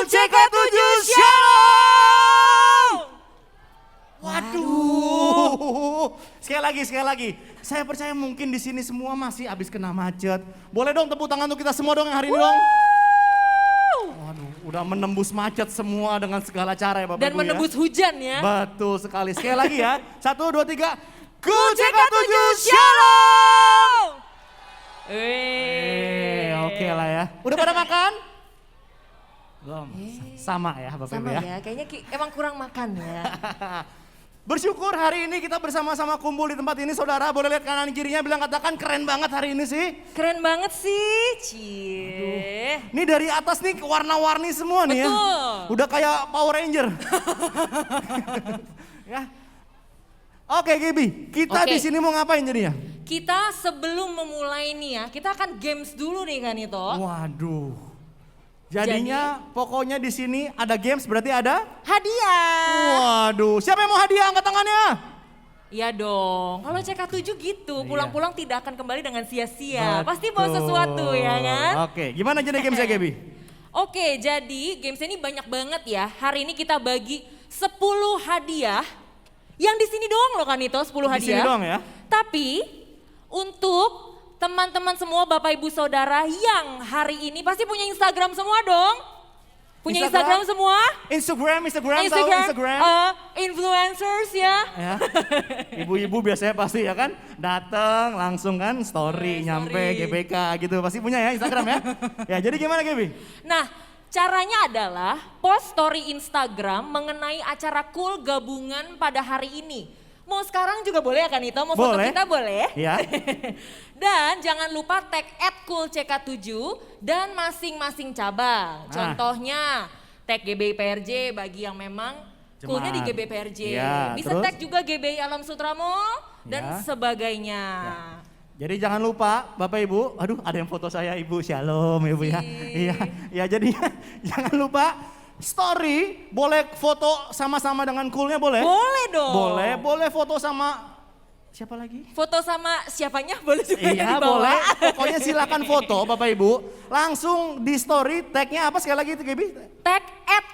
CK7 Shalom! Waduh. Sekali lagi. Saya percaya mungkin di sini semua masih habis kena macet. Boleh dong tepuk tangan untuk kita semua dong yang hari ini dong. Waduh, udah menembus macet semua dengan segala cara ya Bapak Dan Ibu menembus ya. hujan ya. Betul sekali. Sekali lagi ya. 1, 2, 3. Cool CK7 Shalom! Oke lah ya. Udah pada makan? Belum. Sama ya Bapak Ibu Sama ya. ya, kayaknya emang kurang makan ya. Bersyukur hari ini kita bersama-sama kumpul di tempat ini. Saudara boleh lihat kanan kirinya, bilang katakan keren banget hari ini sih. Keren banget sih, cie. Ini dari atas nih warna-warni semua nih ya. Betul. Udah kayak Power Ranger. Ya. Oke Gaby, kita Oke. di sini mau ngapain jadinya? Kita sebelum memulai nih ya, kita akan games dulu nih kan itu. Waduh. Jadinya pokoknya di sini ada games berarti ada? Hadiah. Waduh, siapa yang mau hadiah angkat tangannya? Iya dong, kalau CK7 gitu, Iya. pulang-pulang tidak akan kembali dengan sia-sia. Pasti bawa sesuatu ya kan? Oke, gimana jadi gamesnya Gaby? Oke, jadi games ini banyak banget ya. Hari ini kita bagi 10 hadiah. Yang di sini doang loh kan itu 10 hadiah. Di sini doang ya? Tapi untuk teman-teman semua Bapak Ibu Saudara yang hari ini pasti punya Instagram semua dong? Punya Instagram semua? Instagram, tahu Instagram. Influencers ya. Ya. Ibu-ibu biasanya pasti ya kan datang langsung kan story nyampe story. GBK gitu pasti punya ya Instagram ya. Ya jadi gimana Gaby? Nah, caranya adalah post story Instagram mengenai acara cool gabungan pada hari ini. Mau sekarang juga boleh ya kan itu? Mau foto Boleh. kita boleh? Ya. Dan jangan lupa tag @coolck7 dan masing-masing cabang. Nah. Contohnya tag GBI PRJ bagi yang memang coolnya di Jemaat. GBI PRJ. Ya, Bisa terus? tag juga GBI Alam Sutra Mall dan Ya. sebagainya. Jadi jangan lupa Bapak Ibu, aduh ada yang foto saya Ibu, shalom Ibu ya. Iya, ya jadi jangan lupa story boleh foto sama-sama dengan coolnya boleh? Boleh dong. Boleh foto sama siapa lagi? Foto sama siapanya boleh juga Iya yang di bawah. boleh, pokoknya silakan foto Bapak Ibu. Langsung di story tagnya apa sekali lagi itu Gaby? Tag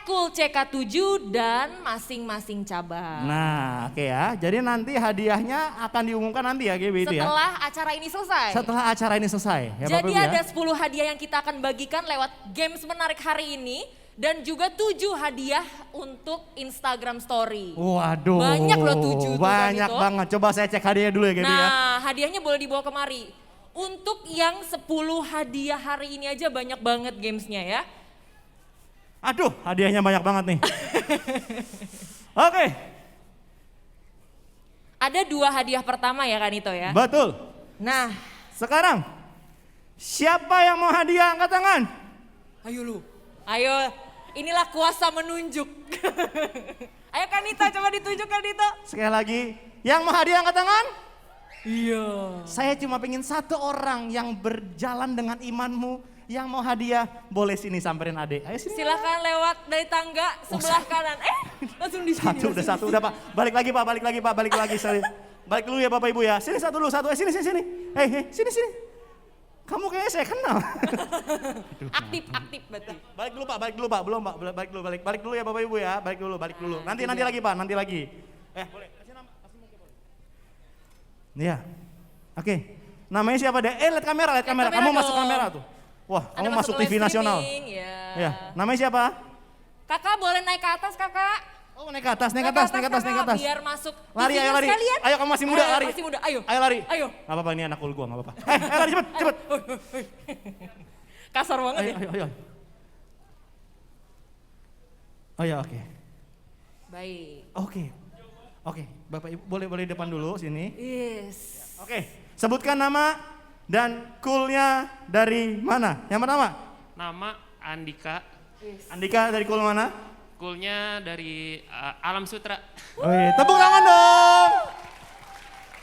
@coolck7 dan masing-masing cabang. Nah oke ya, jadi nanti hadiahnya akan diumumkan nanti ya Gaby itu ya? Setelah acara ini selesai. Setelah acara ini selesai ya Jadi Bapak Ibu ya? ada 10 hadiah yang kita akan bagikan lewat games menarik hari ini. Dan juga 7 hadiah untuk Instagram story. Waduh, Banyak loh 7 tuh kan banyak itu. banget. Coba saya cek hadiahnya dulu ya Gaby ya. Nah hadiahnya boleh dibawa kemari. Untuk yang 10 hadiah hari ini aja banyak banget gamesnya ya. Aduh, hadiahnya banyak banget nih. Oke, Ada 2 hadiah pertama ya kan itu ya. betul. Nah, Sekarang, siapa yang mau hadiah angkat tangan? ayo lu. Ayo, inilah kuasa menunjuk. Ayo Kanita, coba ditunjuk Kanita. Sekali lagi, yang mau hadiah angkat tangan? Iya. Saya cuma pengen satu orang yang berjalan dengan imanmu, yang mau hadiah, boleh sini samperin adek. Ayo sini. Silakan lewat dari tangga sebelah kanan. Langsung di sini. Satu, udah Pak. Balik lagi Pak, balik lagi. Sorry. Balik dulu ya Bapak Ibu ya. Sini satu dulu, satu. Sini. Sini. Kamu kayaknya saya kenal. Aktif berarti. Balik dulu Pak. Belum Pak, balik dulu ya Bapak Ibu ya. Balik dulu. Nanti lagi Pak, nanti lagi. Boleh. Kasih nama, kasih muka boleh. Iya. Oke. Namanya siapa deh? Lihat kamera. kamera Kamu masuk dong. kamera tuh. Wah, Anda kamu masuk live TV nasional. streaming, Ya. Ya, namanya siapa? Kakak boleh naik ke atas kakak. Oh, naik ke atas. Kakak, biar masuk. Lari, TV-nya ayo lari. sekalian. Ayo kamu masih muda, lari. Masih muda, ayo. Ayo lari. Ayo. Gak apa-apa, ini anak cool gua, gak apa-apa. Ayo lari cepet. Kasar banget ya. Ayo. Oh ya, oke. Baik. Oke, Bapak Ibu boleh depan dulu sini. Yes. Oke, sebutkan nama dan coolnya dari mana? Yang pertama, Nama Andika, Andika dari cool mana? coolnya dari Alam Sutra. Wih, tepuk tangan dong.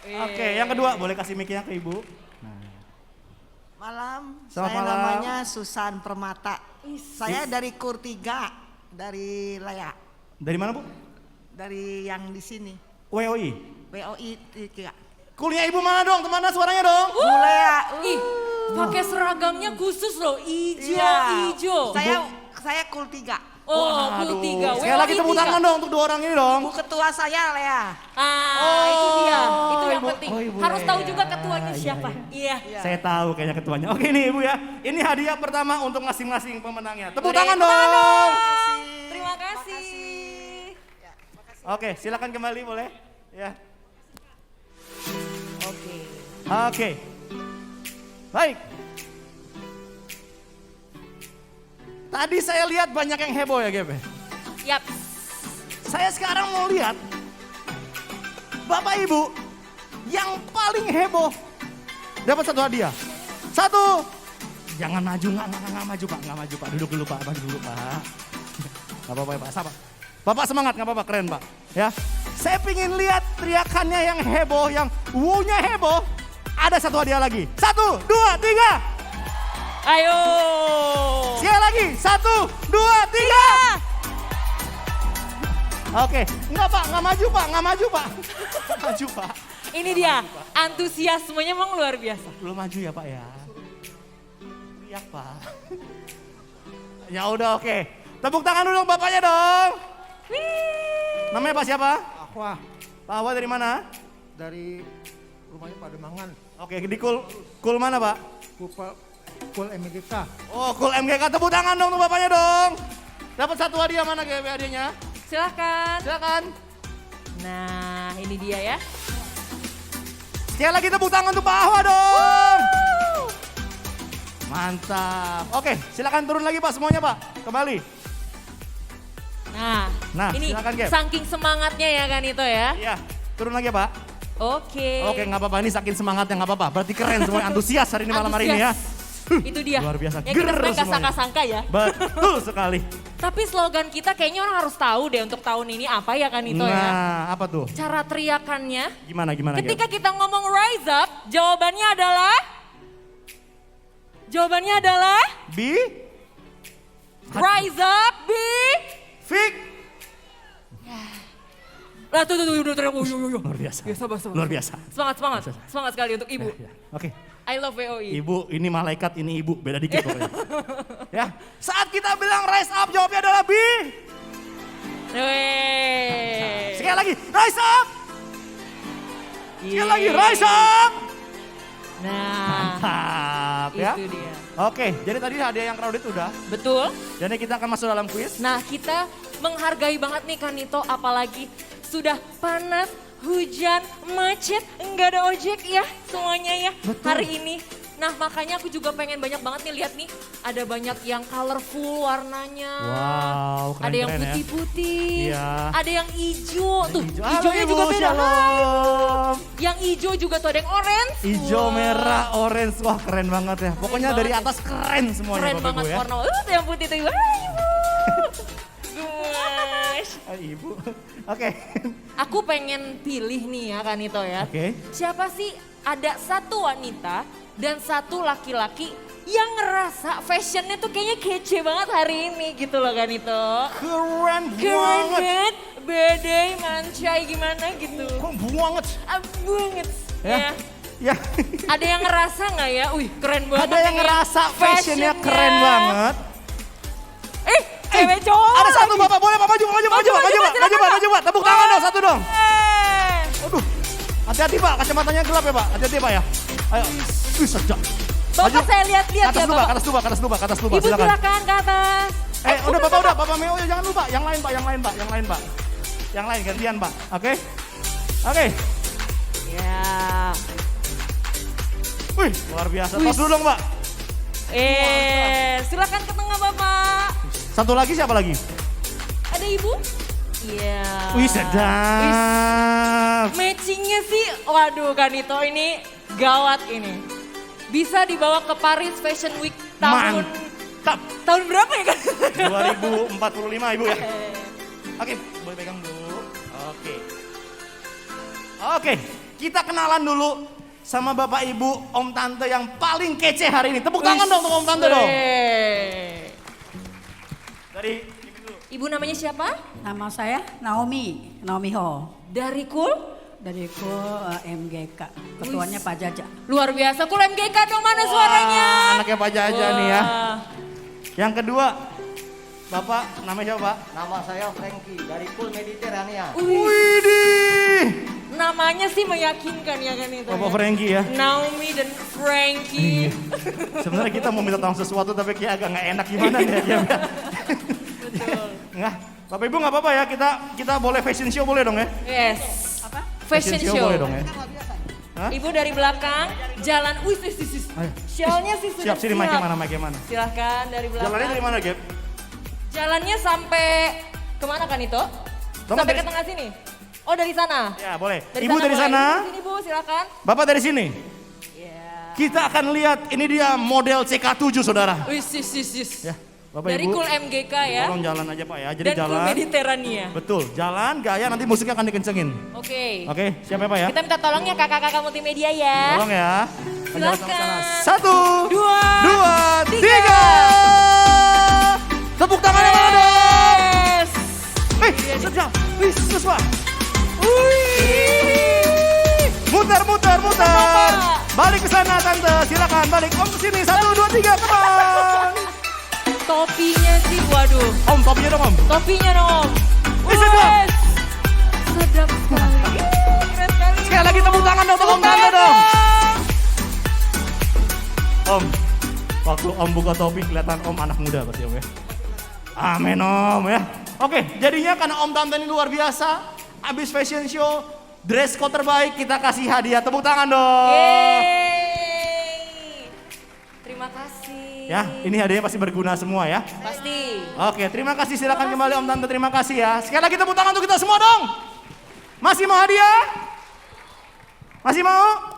Iya. Oke, yang kedua boleh kasih mic-nya ke Ibu. Malam, Selamat saya malam. namanya Susan Permata. Saya dari Kur 3, dari Layak, Dari mana Bu? dari yang di sini, WOI. WOI 3. Coolnya Ibu mana dong? Kemana suaranya dong? Mulai Ih, pakai seragamnya khusus loh, ijo. Saya Kur 3. Oh, Waduh. 3. Sekali lagi tepuk tangan dong untuk 2 orang ini dong. Bu ketua saya Lea. Itu dia. Itu yang Ibu- penting. Ibu Harus tahu Lea. juga ketuanya siapa. Iya. Saya tahu kayaknya ketuanya. Oke nih Ibu ya. Ini hadiah pertama untuk masing-masing pemenangnya. Tepuk Beri tangan tepuk tangan dong. Terima kasih. Oke, silakan kembali boleh. Ya. Oke. Oke. Baik. Tadi saya lihat banyak yang heboh ya, Gep. Yap. Saya sekarang mau lihat Bapak Ibu yang paling heboh dapat 1 hadiah. 1. Jangan maju, nggak maju Pak, nggak maju Pak. Duduk dulu Pak, maju dulu Pak. Nggak apa-apa ya Pak, sabar. Bapak semangat, nggak apa-apa, keren Pak. Ya, saya pingin lihat teriakannya yang heboh, yang wow-nya heboh. Ada 1 hadiah lagi. 1, 2, 3. Ayo. Sekali lagi, 1, 2, 3. Oke, enggak Pak, nggak maju Pak, nggak maju Pak. Nggak maju Pak. Ini dia, antusiasmenya emang luar biasa. Belum maju ya Pak ya. Iya Pak. Ya udah oke. Tepuk tangan dulu dong bapaknya dong. Namanya Pak siapa? Aqua Pak Awa dari mana? dari rumahnya Pademangan, Oke, di Kul mana Pak? Kul Amerika. Oh, Kul MGK. Tepuk tangan dong untuk bapaknya dong. Dapat 1 hadiah, mana hadiahnya? Silahkan. Silakan. Nah, ini dia ya. Sekali lagi tepuk tangan untuk Pak Ahwa dong. Mantap. Oke, silakan turun lagi Pak semuanya Pak. Kembali. Nah, ini silakan, Gap. saking semangatnya ya kan itu ya. Iya, turun lagi ya Pak. Oke. Oke, nggak apa-apa. Ini saking semangatnya nggak apa-apa. Berarti keren semua antusias hari ini malam hari ini ya. Itu dia. Luar biasa. Ya kita Ger sebenarnya nggak semuanya. sangka-sangka ya. Betul sekali. Tapi slogan kita kayaknya orang harus tahu deh untuk tahun ini apa ya kan itu ya. Nah, apa tuh? Cara teriakannya. Gimana Gap? Ketika kita ngomong rise up, jawabannya adalah Bi, rise up, be. Fik. Lah tuh udah teriak. Luar biasa. Ya, sabar. Luar biasa. Semangat sekali untuk ibu. Ya. Oke. I love WOI. Ibu, ini malaikat, ini ibu. Beda dikit pokoknya. Ya, saat kita bilang rise up, jawabnya adalah B. Weh. Sekali lagi, rise up. Sekali lagi, Yeay. rise up. Nah, Mantap ya. itu dia. Oke, jadi tadi hadiah yang crowded udah. Betul. Jadi kita akan masuk dalam kuis. Nah, kita menghargai banget nih Kanito, apalagi sudah panas, hujan, macet, enggak ada ojek ya semuanya ya hari ini. Nah, makanya aku juga pengen banyak banget nih lihat nih, ada banyak yang colorful warnanya. Wow, keren-keren ada yang ya. putih-putih, Iya. ada yang hijau. Tuh, Hijau. hijaunya Halo, juga Ibu, beda. shalom. Yang hijau juga tuh ada yang orange. Hijau, Wah. merah, orange. Wah, keren banget ya. Pokoknya dari banget. atas keren semuanya Keren Bapak banget Ibu ya. warna. Tuh yang putih tuh. Wah, ibu. Gemes. Ibu. Oke. Aku pengen pilih nih ya Kanito ya. Oke. Siapa sih ada 1 wanita dan 1 laki-laki yang ngerasa fashionnya tuh kayaknya kece banget hari ini gitu loh Kanito. Keren Keren banget. banget, bedai, mancai gimana gitu. Kok banget. Banget. Ya. Ya. Ya. Ada yang ngerasa nggak ya? Wih keren banget. Ada yang nih ya. ngerasa fashionnya keren banget. Cewek cowok. Ada 1 lagi. Bapak, boleh Bapak maju, Maju, silakan, Pak. Tepuk tangan dong, 1 dong. Eh. Aduh. Hati-hati Pak, kacamatanya gelap ya Pak. Hati-hati Pak ya. Ayo. Wih, sedap. Bapak saya lihat-lihat Atas ya dulu Pak, Bapak. atas dulu Pak, atas dulu Pak, atas dulu Pak, Ibu silakan. silakan ke atas. Udah Bapak udah, Bapak Meo jangan lupa. Yang lain Pak, yang lain Pak, yang lain Pak. Yang lain gantian Pak, oke? Oke. Ya. Wih, luar biasa. Wih. Tos dulu dong Pak. Silakan ke tengah Bapak. 1 lagi siapa lagi? Ada Ibu? Iya. Wih, sedap. Matchingnya sih, waduh Kanito ini gawat ini. Bisa dibawa ke Paris Fashion Week tahun Mantap. tahun berapa ya kan? 2045 Ibu ya. Oke, boleh pegang dulu. Oke. Oke, kita kenalan dulu sama Bapak Ibu, Om Tante yang paling kece hari ini. Tepuk tangan dong untuk Om Tante dong. Weh. Dari Ibu dulu. Ibu namanya siapa? Nama saya Naomi Ho Dari Kul? dari MGK. Ketuanya Pak Jaja. Luar biasa, Kul MGK dong, mana suaranya? Anaknya Pak Jaja nih ya. Wah. Yang kedua, Bapak, namanya siapa Pak? Nama saya Frankie dari Cool Mediterania. Widih. Namanya sih meyakinkan ya kan itu. Bapak Ya. Frankie ya. Naomi dan Frankie. Sebenarnya kita mau minta tolong sesuatu tapi kayak agak nggak enak gimana nih ya. Betul. Nggak, Bapak Ibu nggak apa-apa ya, kita boleh fashion show boleh dong ya? Yes. Apa? Fashion show. boleh dong ya? Hah? Ibu dari belakang jalan. Sis. Ayo. Shell-nya sih sudah Siap, sini mic-nya mana? Silahkan dari belakang. Jalannya dari mana, Gap? Jalannya sampai kemana kan itu? Bapak Sampai dari- ke tengah sini. Oh dari sana. Ya, boleh. Dari Ibu dari boleh. sana, Sini Bu, silakan. Bapak dari sini. Ya. Kita akan lihat, ini dia model CK7, saudara. Sis. Ya, Bapak Dari Ibu. Cool MGK ya. Tolong jalan aja Pak ya, jadi Dan Cool jalan. Mediterania. Betul, jalan, gaya nanti musiknya akan dikencengin. Oke. Oke, siap ya Pak ya? Kita minta tolong ya kakak-kakak multimedia ya. Tolong ya. Jalan Silakan. sama-sama. 1, Dua, 2, 3. Tepuk tangannya mana dong? Yes. Sedap. Wih, sus Pak. Muter. Balik ke sana Tante, silakan balik. Om ke sini, 1, 2, 3, come on. Topinya sih, waduh. Om, topinya dong Om. Topinya dong. Wih, sedap. Wes. Sedap sekali. Keren sekali. Sekali lagi tepuk tangan dong, tepuk tangan dong. Om, waktu Om buka topi kelihatan Om anak muda pasti Om ya. Amin Om ya. Oke, jadinya karena Om Tante ini luar biasa, abis fashion show, dress code terbaik, kita kasih hadiah. Tepuk tangan dong. Yeay. Terima kasih. Ya, ini hadiahnya pasti berguna semua ya. Pasti. Oke, terima kasih. Silakan kembali Om Tante, terima kasih ya. Sekali lagi tepuk tangan untuk kita semua dong. Masih mau hadiah? Masih mau?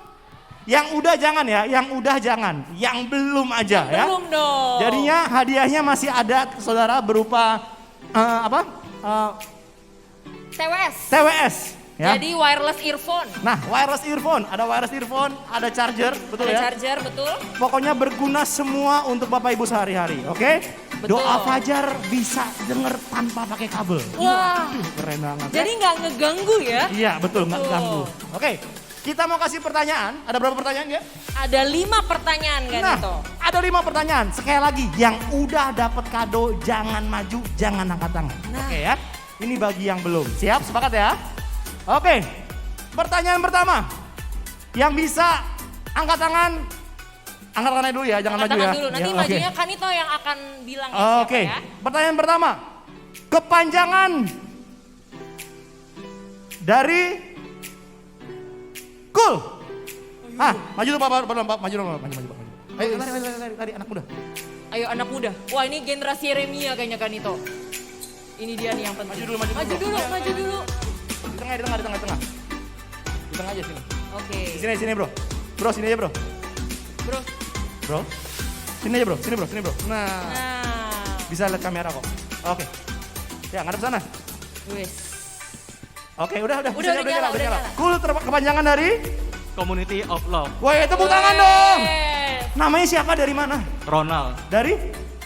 Yang udah jangan ya, yang udah jangan. Yang belum aja ya. Belum dong. Jadinya hadiahnya masih ada saudara berupa TWS. TWS ya. Jadi wireless earphone. Nah, wireless earphone, ada charger, betul Ada ya? charger, betul. Pokoknya berguna semua untuk Bapak Ibu sehari-hari, oke? Betul. Doa fajar bisa denger tanpa pakai kabel. Wah. Keren banget. Jadi nggak ngeganggu ya? Iya, betul, nggak Betul. ganggu. Oke, kita mau kasih pertanyaan. Ada berapa pertanyaan ya? Ada 5 pertanyaan kan Nah, itu? ada 5 pertanyaan. Sekali lagi, yang udah dapat kado jangan maju, jangan angkat tangan. Nah. Oke ya? Ini bagi yang belum. Siap, sepakat ya? Oke, pertanyaan pertama. Yang bisa angkat tangan dulu ya, jangan Angkat maju ya. tangan dulu, nanti Ya, oke. majunya Kanito yang akan bilang ya siapa Oke, ya. pertanyaan pertama. Kepanjangan dari Cool. Maju dulu Pak, maju. Ayo, lari, anak muda. Ayo anak muda. Wah ini generasi Yeremia kayaknya Kanito. Ini dia nih yang penting. Maju dulu. Maju dulu. Di tengah. Di tengah aja sini. Oke. Di sini bro. Bro, sini aja bro. Bro. Bro. Sini aja bro. Nah, Nah. bisa lihat kamera kok. Oke. Ya, ngadep sana. Wes. Oke, udah Udah nyala. Cool kepanjangan dari? Community of Love. Woi, tepuk tangan dong. Wes. Namanya siapa, dari mana? Ronald Dari?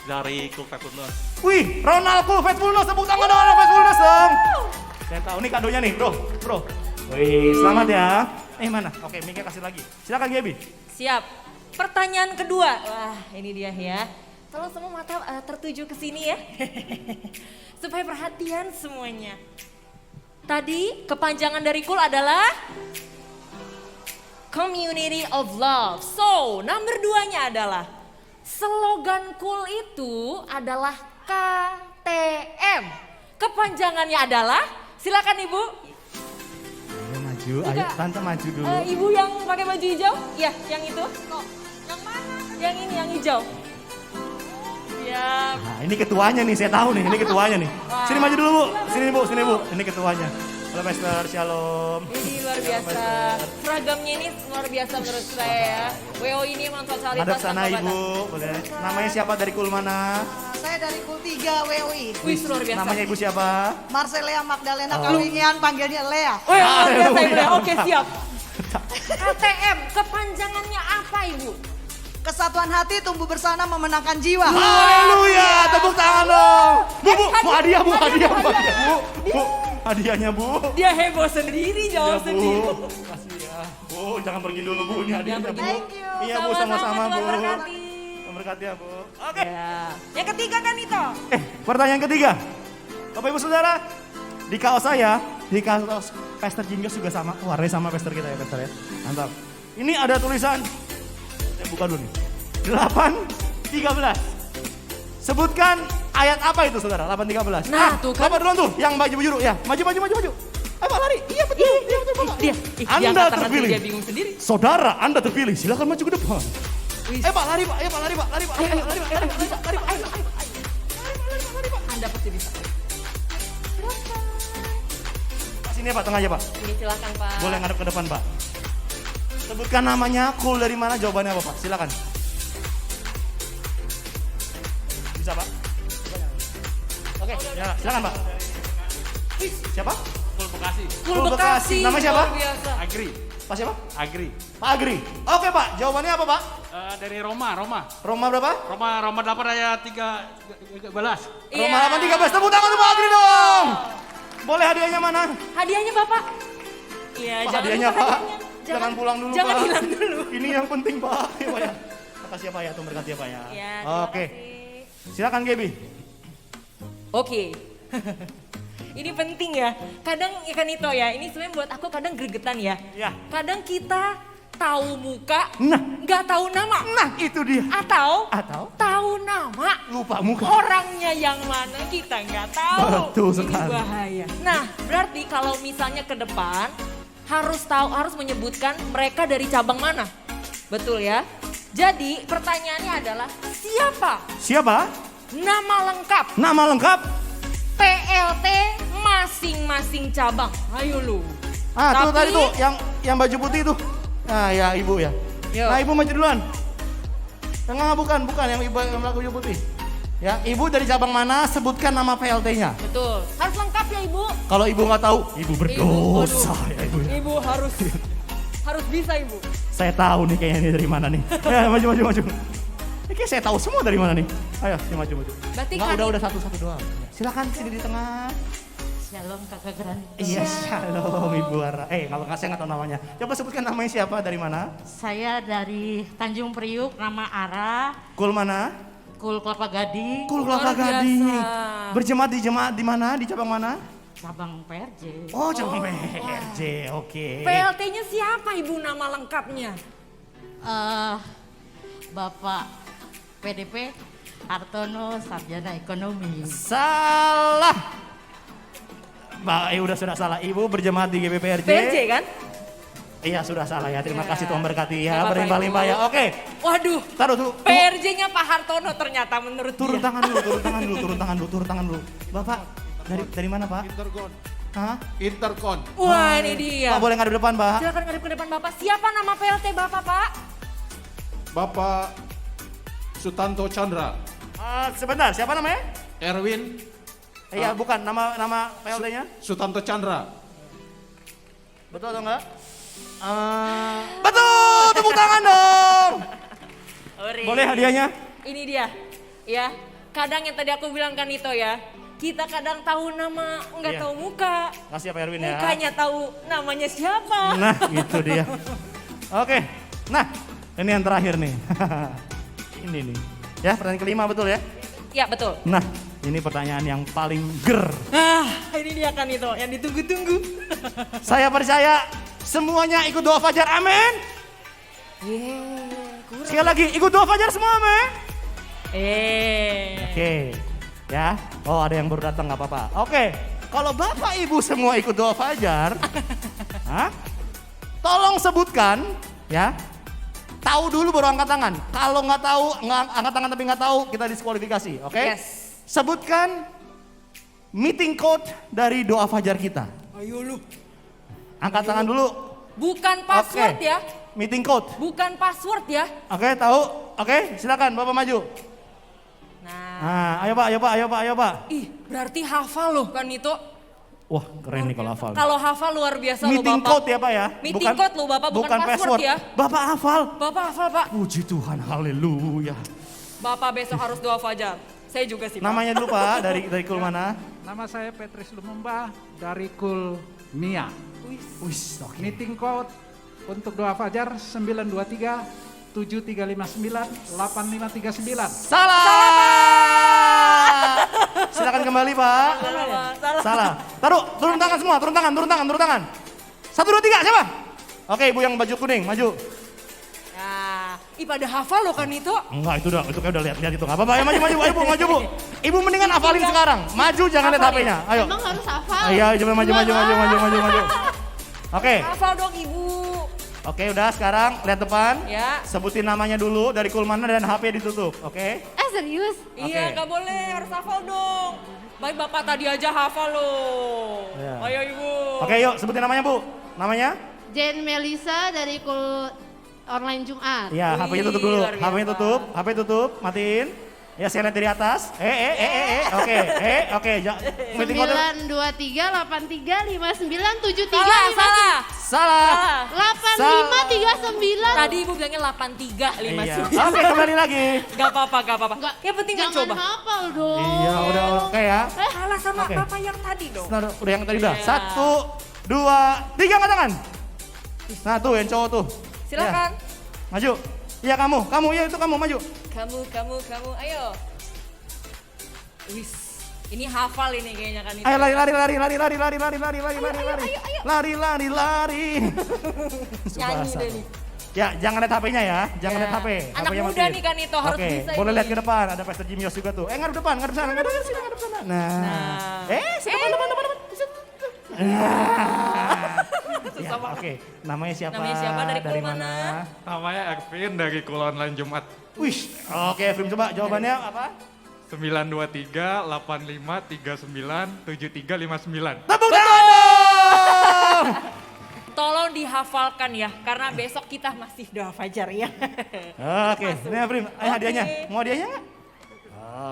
dari Cool Fabulous. Wih, Ronald Cool Faithfulness. Tepuk tangan dong, Ronald Faithfulness dong. Saya tahu nih kadonya nih, bro. Wih, selamat ya. Mana? Oke, mic-nya kasih lagi. Silakan Gaby. Siap. Pertanyaan kedua. Wah, ini dia ya. Tolong semua mata tertuju ke sini ya. Supaya perhatian semuanya. Tadi kepanjangan dari Cool adalah Community of Love. So, nomor 2-nya adalah slogan Cool itu adalah KTM. Kepanjangannya adalah, silakan Ibu. Ayo maju, ayo tante maju dulu. Ibu yang pakai baju hijau? Ya, yang itu. Yang mana? Yang ini, yang hijau. Ya. Nah, ini ketuanya nih, saya tahu nih, ini ketuanya nih. Sini maju dulu, Bu. Sini Bu. Ini ketuanya. Halo Master, Shalom. Ini luar biasa. Seragamnya ini luar biasa menurut saya ya. WO ini emang totalitas. Madep sana tanpa Ibu, boleh. Namanya siapa, dari Cool mana? Saya dari Cool 3 WOI. batas. Wih, luar biasa. Namanya Ibu siapa? Marcelea Magdalena Kalingian, panggilnya Lea. Wih, luar biasa Ibu ya. Haleluya. Oke, siap. KTM, kepanjangannya apa Ibu? Kesatuan hati tumbuh bersama memenangkan jiwa. Haleluya, tepuk tangan dong. Bu, mau hadiah Bu. Hadiahnya Bu. Dia heboh sendiri, jawab Bu. sendiri. Kasih ya. Bu, jangan pergi dulu Bu, ini hadiahnya Bu. Thank you. Iya Bu, sama-sama Bu. Tuhan berkati. memberkati ya Bu. Oke. Ya. Yang ketiga Kanito. Pertanyaan ketiga. Bapak Ibu Saudara, di kaos saya, di kaos Pastor Jingga juga sama, warnanya sama Pastor kita ya Pastor ya. Mantap. Ini ada tulisan, saya buka dulu nih. 8:13. Sebutkan ayat apa itu Saudara? 8:13. Nah, tuh kan. Bapak duluan tuh, yang baju biru ya. Maju. Ayo Pak lari. Iya betul. Iya betul Bapak. Dia, Anda terpilih. Dia bingung sendiri. Saudara, Anda terpilih. Silakan maju ke depan. Wih. Ayo Pak lari Pak. Ayo Pak lari Pak. Lari Pak. Ayo, Lari Pak. Lari Pak. Anda pasti bisa. Pak sini ya Pak, tengah aja Pak. Ini silakan Pak. Boleh ngadep ke depan Pak. Sebutkan namanya, cool dari mana, jawabannya apa Pak? Silakan. Bisa Pak? Oke, ya silakan Pak. Siapa? Cool Bekasi. Cool Bekasi. Nama siapa? Luar biasa. Agri. Pak siapa? Agri. Pak Agri. Oke Pak, jawabannya apa Pak? Dari Roma. Roma berapa? Roma 8 ayat 13. Iya. Roma 8:13. Tepuk tangan untuk Pak Agri dong. Boleh hadiahnya mana? Hadiahnya Bapak. Iya, Pak, jangan hadiahnya lupa Pak. hadiahnya. Jangan pulang dulu Jangan Pak. hilang dulu. Ini yang penting Pak. Ya Pak ya. Makasih ya Pak ya, Tuhan berkati ya Pak ya. Iya, terima Oke. kasih. Silakan Gaby. Oke. Ini penting ya. Kadang ikan itu ya, ini sebenarnya buat aku kadang gregetan ya. Ya. Kadang kita tahu muka, Nah. nggak tahu nama. Nah, itu dia. Atau tahu nama, Lupa muka. orangnya yang mana kita nggak tahu. Betul Ini sekali. bahaya. Nah, berarti kalau misalnya ke depan harus menyebutkan mereka dari cabang mana. Betul ya? Jadi pertanyaannya adalah siapa Siapa? nama lengkap Nama lengkap? PLT masing-masing cabang? Ayo lu. Ah, tuh Tapi- tadi tuh yang baju putih tuh. Ah, ya Ibu ya. Yo. Nah, Ibu maju duluan. Tengah bukan yang Ibu yang baju putih. Ya, Ibu dari cabang mana? Sebutkan nama PLT-nya. Betul. Harus lengkap ya Ibu. Kalau Ibu nggak tahu, Ibu berdosa waduh. ya Ibu. Ya. Ibu harus bisa Ibu. Saya tahu nih kayaknya ini dari mana nih. Ya, maju. Ini kayak saya tahu semua dari mana nih. Ayo, sini maju. Berarti Nggak, kan- udah satu doang. Silakan sini di tengah. Shalom kakak Granito. Iya, shalom Ibu Ara. Kalau saya nggak tahu namanya. Coba sebutkan namanya siapa, dari mana? Saya dari Tanjung Priuk, nama Ara, Kul mana? Kul Kelapa Gading, Kul Luar Kelapa Gading. biasa. Berjemaat di mana? Di cabang mana? cabang PRJ. Oh, cabang PRJ. Oke. PLT-nya siapa Ibu nama lengkapnya? Bapak PDP Hartono Sarjana Ekonomi. Salah. Udah sudah salah. Ibu berjemaat di GBPRJ. PRJ kan? Iya, sudah salah ya. Terima Ya. kasih Tuhan berkati Nggak ya. apa-apa, Berlimpah-limpah Ibu. ya. Oke. Waduh. Taruh tuh. PRJ-nya Pak Hartono ternyata menurut Turun dia. tangan dulu. Bapak dari mana Pak? Intercon. Hah? Intercon. Wah ini dia. Pak boleh ngadep depan Pak? Silakan ngadep ke depan Bapak. Siapa nama PLT Bapak Pak? Bapak Sutanto Chandra. Sebentar, siapa namanya? Erwin Iya, bukan nama PLT-nya. Sutanto Chandra. Betul atau enggak? Betul, tepuk tangan dong. Boleh hadiahnya? Ini dia. Ya. Kadang yang tadi aku bilang kan itu ya. Kita kadang tahu nama, nggak Iya. tahu muka. Kasih ya Pak Erwin ya. Mukanya tahu namanya siapa. Nah, itu dia. Oke. Nah, ini yang terakhir nih. Ini nih. Ya, pertanyaan kelima betul ya? Ya betul. Nah, ini pertanyaan yang paling ger. Ini dia kan itu yang ditunggu-tunggu. Saya percaya semuanya ikut doa fajar, amin. Sekali lagi, ikut doa fajar semua, amin. Oke, ya. Oh, ada yang baru datang, nggak apa-apa. Oke, kalau Bapak Ibu semua ikut doa fajar, hah? Tolong sebutkan, ya. Tahu dulu baru angkat tangan. Kalau nggak tahu, angkat tangan tapi nggak tahu, kita diskualifikasi, oke? Yes. Sebutkan meeting code dari doa fajar kita. Ayo lu. Angkat tangan dulu. Bukan password Oke. ya. Meeting code. Bukan password ya. Oke, tahu? Oke, silakan Bapak maju. Nah. Nah, ayo Pak. Ih, berarti hafal loh kan itu. Wah, keren nih kalau hafal. Kalau hafal luar biasa loh Meeting Bapak. code ya Pak ya? Meeting code loh Bapak, bukan password ya. Bapak hafal. Bapak hafal Pak. Puji Tuhan, haleluya. Bapak besok harus doa fajar. Saya juga sih Pak. Namanya dulu Pak, dari kul mana? Nama saya Petrus Lumumba dari Kul Mia. Wis, oke. Meeting code untuk doa fajar 923 7359 8539. Salah. Silakan kembali Pak. Salah. Salah. Taruh, turun tangan semua, turun tangan. 1, 2, 3, siapa? Oke, ibu yang baju kuning, maju. Nah, pada hafal loh kan itu. Enggak, itu kayak udah lihat itu. Enggak apa-apa, ayo maju, ayo Bu, maju Bu. Ibu mendingan hafalin sekarang. Maju, jangan lihat Hafalin. HP-nya. Ayo. Emang harus hafal? Iya, coba maju. Oke. Hafal dong Ibu. Oke, udah sekarang lihat depan. Ya. Sebutin namanya dulu dari kulmana dan HP ditutup, oke? Serius? Iya, Oke. gak boleh, harus hafal dong. Baik Bapak tadi aja hafal loh. Iya. Ayo Ibu. Oke, yuk sebutin namanya Bu. Namanya? Jen Melisa dari Kul Online Jumat. Iya, Wih, HP-nya tutup dulu. luar biasa. HP-nya tutup, HP tutup, matiin. Ya, saya lihat dari atas. Oke. Meeting kode. 923835973. Salah. Salah. 8539. Tadi Ibu bilangnya 8359. Iya. Oke, kembali lagi. Gak apa-apa. Enggak, Yang penting jangan mencoba. hafal dong. Iya, udah oke ya. Salah sama Oke. Bapak yang tadi dong. Nah, udah yang tadi udah. Iya. 1, 2, 3 angkat tangan. Nah, tuh yang cowok tuh. Silakan. Ya. Maju. Iya kamu, iya itu kamu maju. Kamu, ayo. Wis, ini hafal ini kayaknya kan itu. Ayo lari. Nyanyi deh nih. Ya, jangan lihat HP-nya ya. Jangan lihat HP. Anak HP-nya muda matiin. nih kan itu harus Oke, bisa boleh ini. lihat ke depan. Ada Pastor Jimios juga tuh. Ngadep depan, ngadep sana. Ngadep sana. Nah. Depan. Ya, oke. Namanya siapa? Namanya siapa? Dari mana? Namanya Ervin dari Kul Online Jumat. Wih, oke, Frim coba jawabannya apa? 923 85 39 7359. Tepuk tangan dong! Tolong dihafalkan ya, karena besok kita masih doa fajar ya. Oke, ini Frim, ayo hadiahnya. Mau hadiahnya nggak?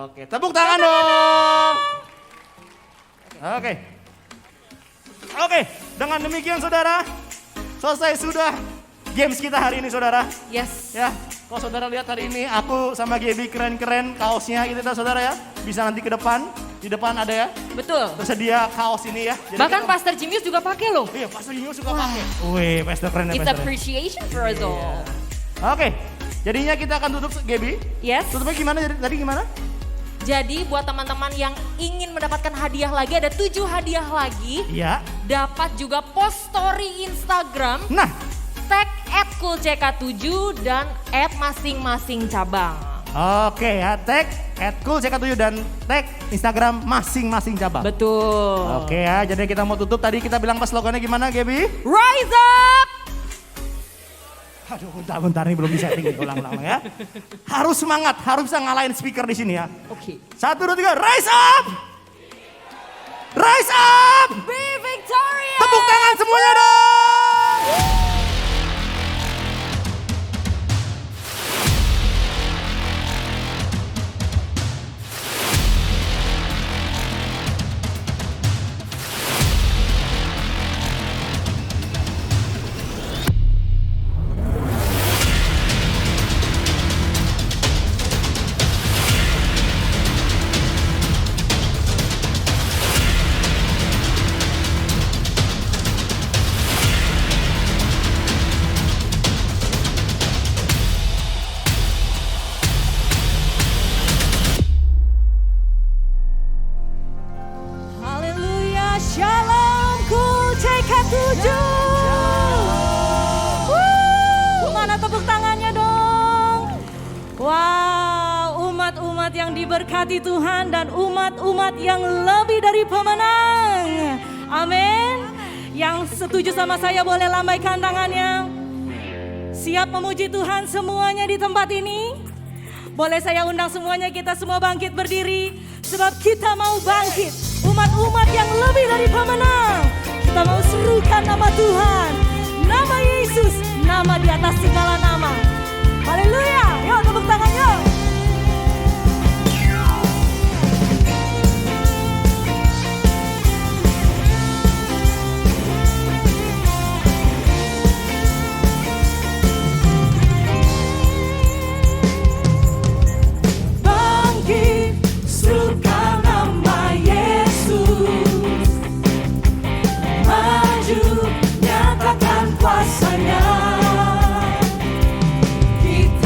Oke, tepuk tangan dong! Oke, dengan demikian saudara, selesai sudah games kita hari ini saudara. Yes. Ya, kalau saudara lihat hari ini aku sama Gaby keren-keren kaosnya gitu saudara ya. Bisa nanti ke depan, di depan ada ya. Betul. Tersedia kaos ini ya. Jadi Bahkan kita- Pastor Jimius juga pakai loh. Iya, Pastor Junior suka pakai. Wih, Pastor keren ya It's Pastor. appreciation for us all. Oke, jadinya kita akan tutup Gaby. Yes. Tutupnya gimana tadi gimana? Jadi buat teman-teman yang ingin mendapatkan hadiah lagi, ada 7 hadiah lagi. Iya. Dapat juga post story Instagram, Nah, tag @kulck7 dan @masing-masing cabang. oke ya, tag @kulck7 dan tag Instagram masing-masing cabang. Betul. Oke ya, jadi kita mau tutup. Tadi kita bilang pas slogannya gimana, Gaby? Rise up! Aduh, bentar nih belum bisa tinggi ulang-ulang ya. Harus semangat, harus bisa ngalahin speaker di sini ya. Oke. 1, 2, 3, rise up! Rise up! Be victorious! Tepuk tangan semuanya dong! Haleluya, shalom kulck7. Mana tepuk tangannya dong? Wow, umat-umat yang diberkati Tuhan dan umat-umat yang lebih dari pemenang. Amin. Yang setuju sama saya boleh lambaikan tangannya. Siap memuji Tuhan semuanya di tempat ini? Boleh saya undang semuanya, kita semua bangkit berdiri. Sebab kita mau bangkit. Umat-umat yang lebih dari pemenang. Kita mau serukan nama Tuhan. Nama Yesus, nama di atas segala nama. Haleluya, yuk tepuk tangan yuk. Bangkit, serukan nama Yesus. Maju, nyatakan kuasa-Nya. Kita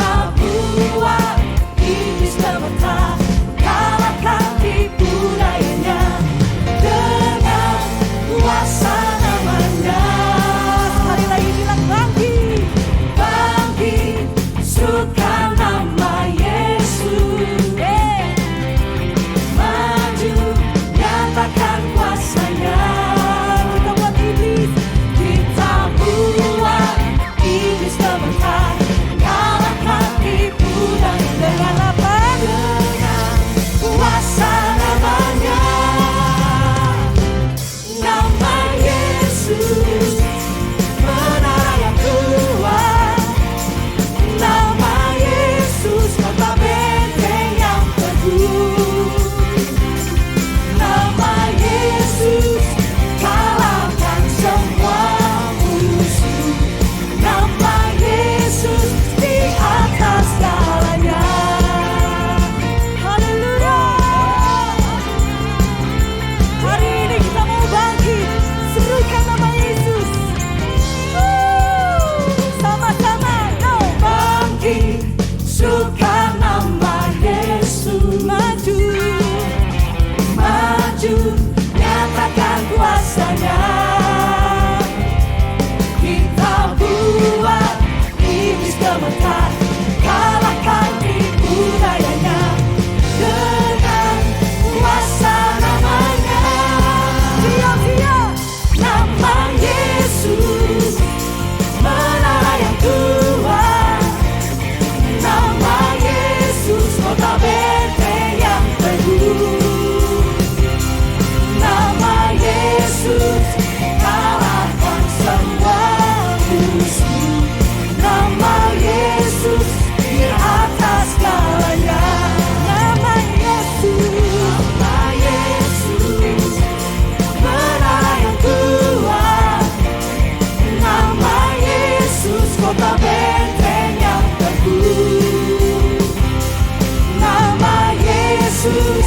maju, nyatakan kuasanya. Kita buat iblis gemetar, kalahkan tipu dayanya dengan kuasa namanya. Siap-siap, nama Yesus, menara yang kuat. Nama Yesus, kota benteng yang teguh. Nama Yesus, kalahkan semua musuh. Nama Yesus, di atas segalanya. Nama Yesus, menara yang kuat. Nama Yesus, kota benteng yang teguh. Nama Yesus,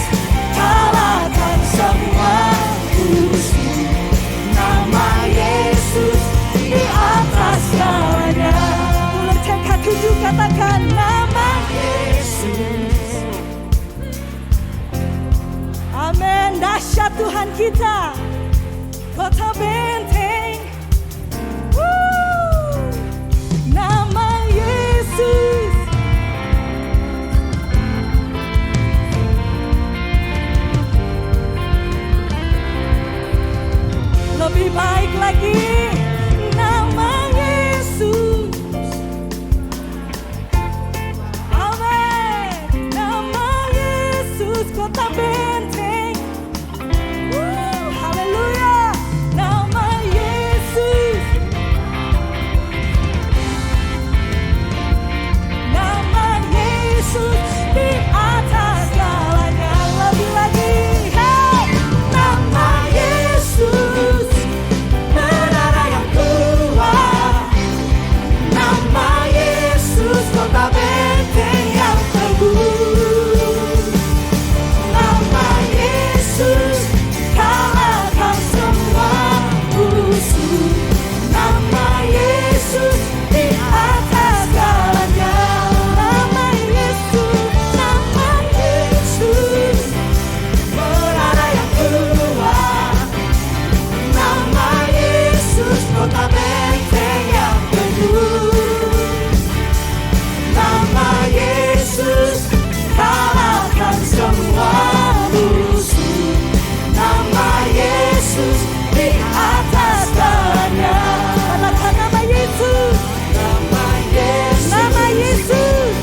kalahkan semua musuh. Nama Yesus, di atas segalanya. Ulangkan tujuh, katakan nama Yesus. Amin. Dahsyat Tuhan kita, kota benteng. Nama Yesus. Lebih baik lagi, nama Yesus. Amin. Nama Yesus, kota benteng. Haleluya. Nama Yesus. Nama Yesus, di atas segalanya. Lebih lagi, hey. Nama Yesus, menara yang kuat. Nama Yesus, kota benteng yang teguh. Nama Yesus, kalahkan semua musuh. Nama Yesus, di atas segalanya. Nama Yesus, menara yang kuat. Nama Yesus, kota benteng yang teguh. Nama Yesus, kalahkan semua musuh. Nama Yesus, di atas segalanya. Katakan nama Yesus. Nama Yesus. Nama Yesus.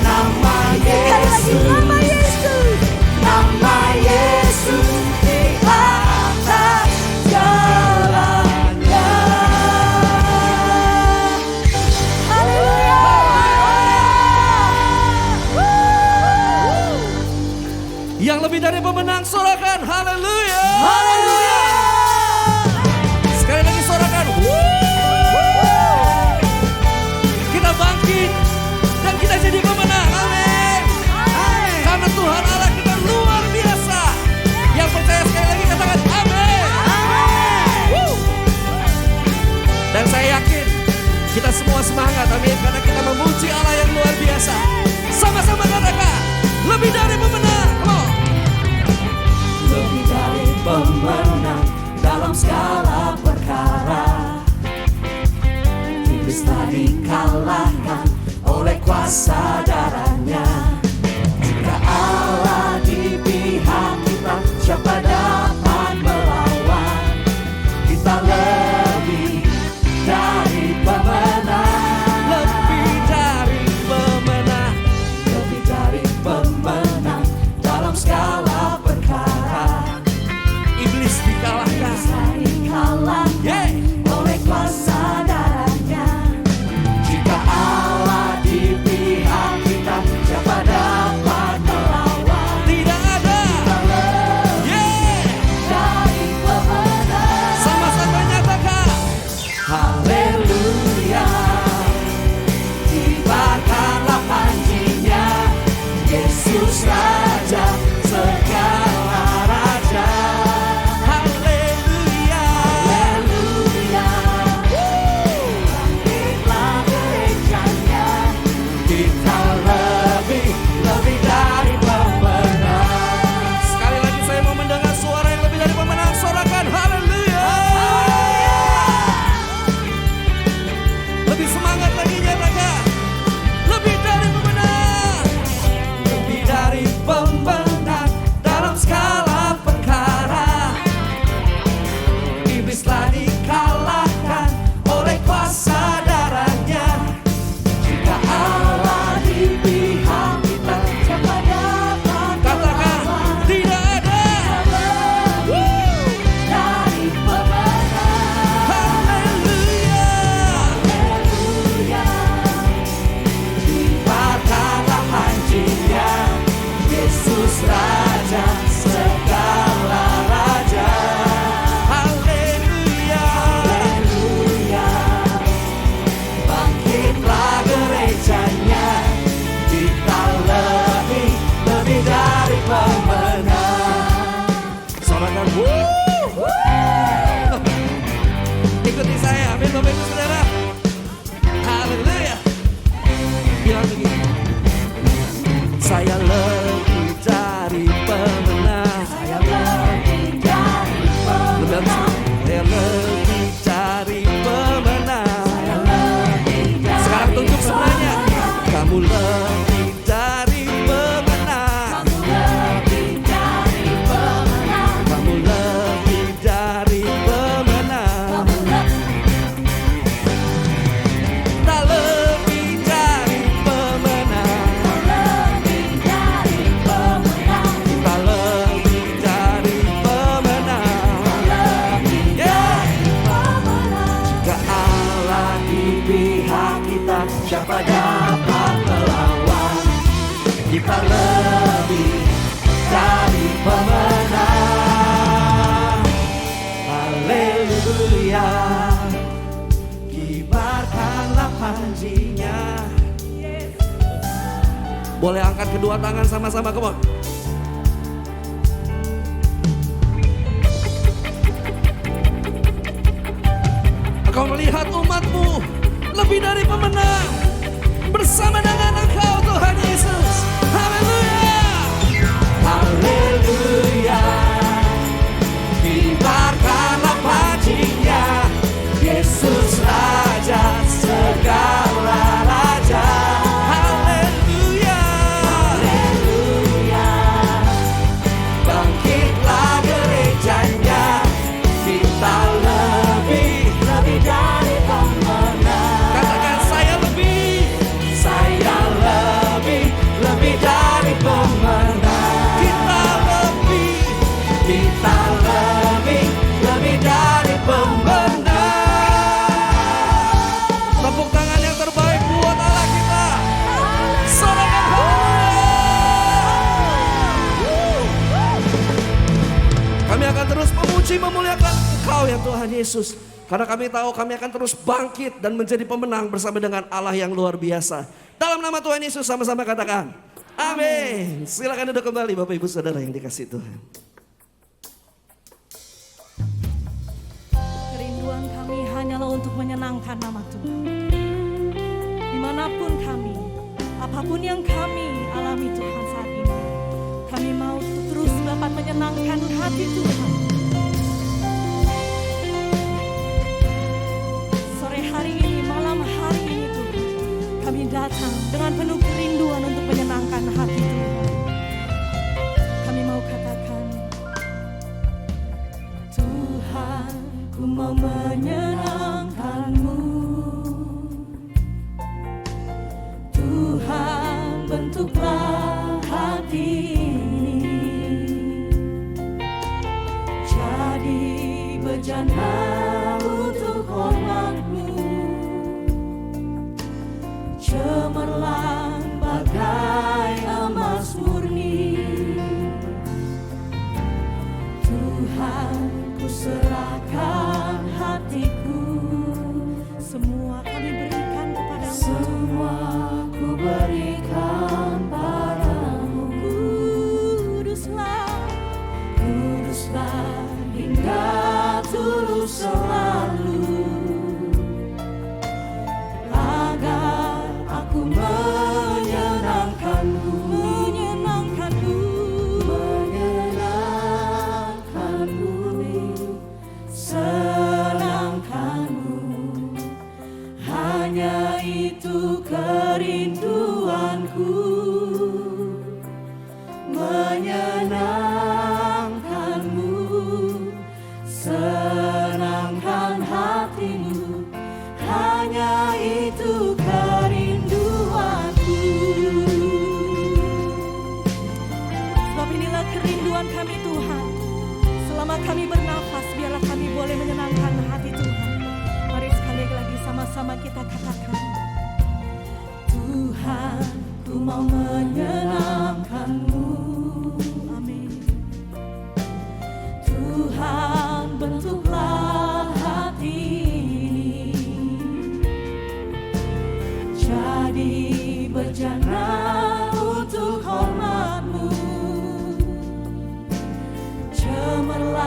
Nama Yesus. Nama Yesus. Nama Yesus, di atas segalanya. Haleluya. Yang lebih dari pemenang, sorakan haleluya. Haleluya. Sekali lagi sorakan. Kita bangkit dan kita jadi pemenang. Amin. Karena Tuhan Allah kita luar biasa. Yang percaya sekali lagi katakan amin. Dan saya yakin kita semua semangat, amin, karena kita memuji Allah yang luar biasa. Sama-sama katakan, lebih dari pemenang. Come on. Lebih dari pemenang dalam segala perkara. Iblis telah dikalahkan oleh kuasa darahnya. Jika Allah di pihak kita, siapa dapat melawan? Kita lebih dari pemenang. Lebih dari pemenang. Lebih dari pemenang dalam segala perkara. Iblis dikalahkan. Dikalahkan oleh kuasa darahnya. Jika Allah di pihak kita, siapa Selamatkan. Ikuti saya, amin Bapak Ibu Saudara. Haleluya. Bilang begini. Saya lebih dari pemenang. Saya lebih dari pemenang. Saya lebih dari pemenang. Saya lebih dari. Sekarang tunjuk sebenarnya. Kamu lebih dari pemenang. Kamu lebih dari pemenang. Kamu lebih dari pemenang. Tak lebih dari pemenang. Tak lebih dari pemenang. Tak lebih dari pemenang. Yeah. Jika Allah di pihak kita, siapa dapat melawan? Kita lebih dari pemenang. Haleluya. Kibarkanlah panjinya. Boleh angkat kedua tangan sama-sama, come on. Engkau melihat umatmu lebih dari pemenang bersama dengan Engkau Tuhan Yesus. Haleluya. Haleluya. Kibarkanlah panjinya. Yesus Raja segala raja. Haleluya. Haleluya. Bangkitlah gerejanya. Kita lebih dari pemenang. Katakan saya lebih dari pemenang. Kita lebih dari pemenang. Tepuk tangan yang terbaik buat Allah kita. Sorakan haleluya. Kami akan terus memuji memuliakan Engkau ya Tuhan Yesus. Karena kami tahu kami akan terus bangkit dan menjadi pemenang bersama dengan Allah yang luar biasa. Dalam nama Tuhan Yesus sama-sama katakan amin. Silakan duduk kembali Bapak Ibu Saudara yang dikasihi Tuhan. Kerinduan kami hanyalah untuk menyenangkan nama Tuhan. Dimanapun kami, apapun yang kami alami Tuhan saat ini, kami mau terus dapat menyenangkan hati Tuhan. Sore hari ini, malam hari ini Tuhan, kami datang dengan penuh kerinduan untuk menyenangkan hati Tuhan. Kami mau katakan, Tuhan, ku mau menyenangkan-Mu. Tuhan, bentuklah hati ini jadi bejana untuk hormat-Mu. Cemerlang bagai emas murni. Tuhan, ku serahkan hatiku. Semua kami berikan kepadamu. Semua ku berikan padamu. Kuduslah, kuduslah hingga tulus selalu. Agar aku menyenangkan-Mu, menyenangkan-Mu, menyenangkan-Mu, senangkan-Mu. Hanya itu kerinduanku, menyenangkan-Mu, senangkan hatimu. Hanya itu kerinduanku. Sebab inilah kerinduan kami Tuhan. Selama kami bernafas, biarlah kami boleh menyenangkan hati Tuhan. Mari sekali lagi sama-sama kita katakan, Tuhan, ku mau menyenangkan-Mu. Amin. Tuhan, bentuklah hati ini jadi bejana untuk hormat-Mu. Cemerlang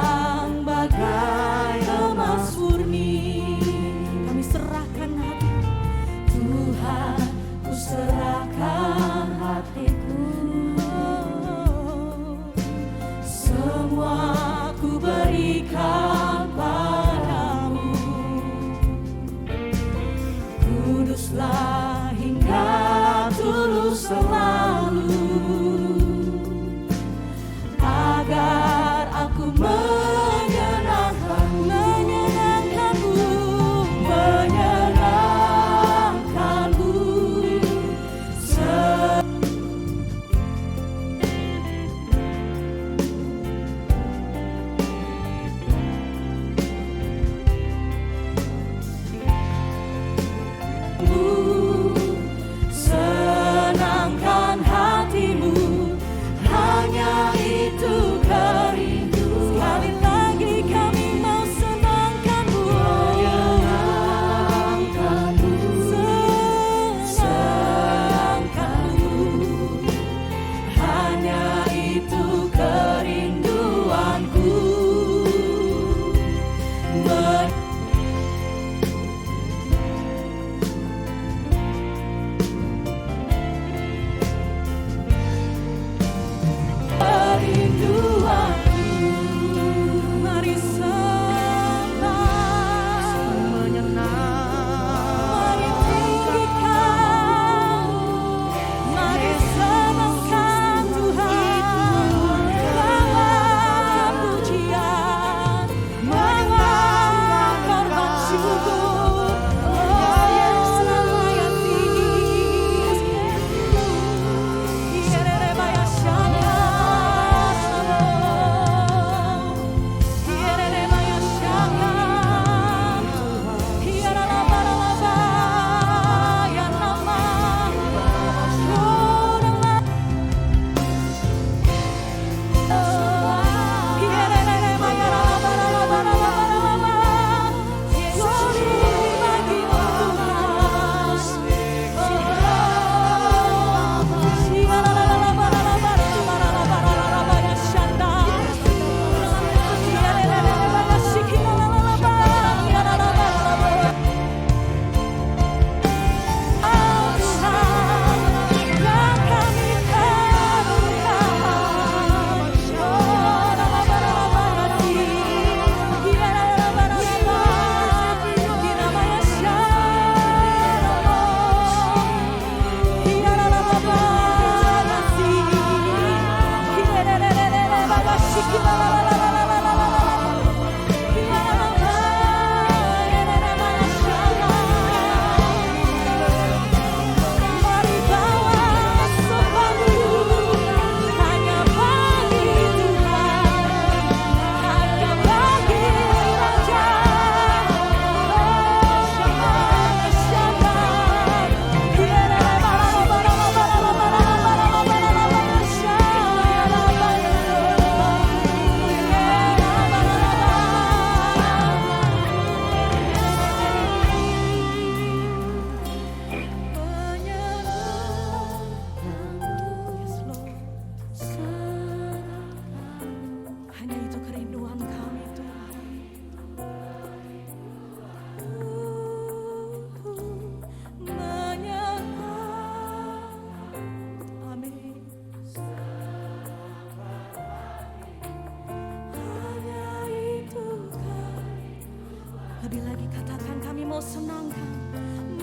mau senangkan,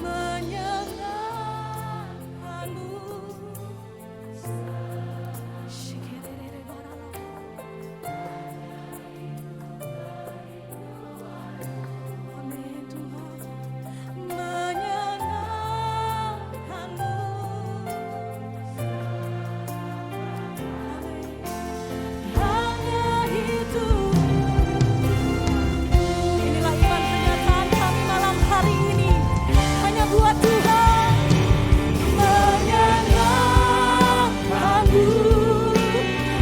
menyenangkanmu. Amin Tuhan, menyenangkanmu. Hanya itu. Inilah iman pernyataan kami malam hari ini, hanya buat Tuhan. Menyenangkanmu,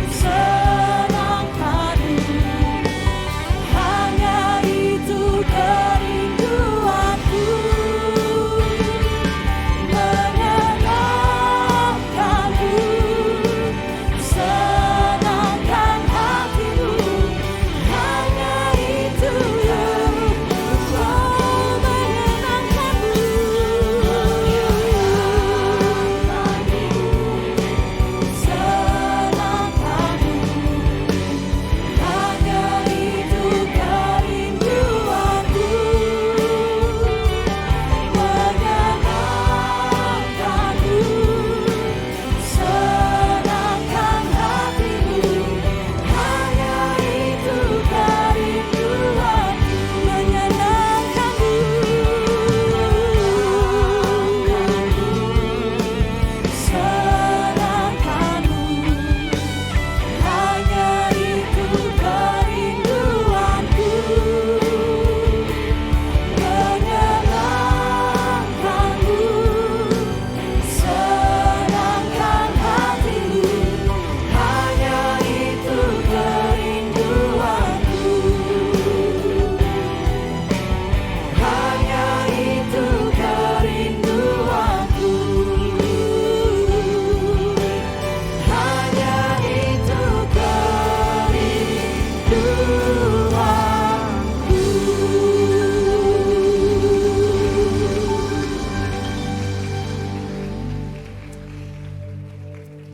senangkanmu, hanya itu kerinduanku. Menyenangkanmu, senangkan hatimu, hanya itu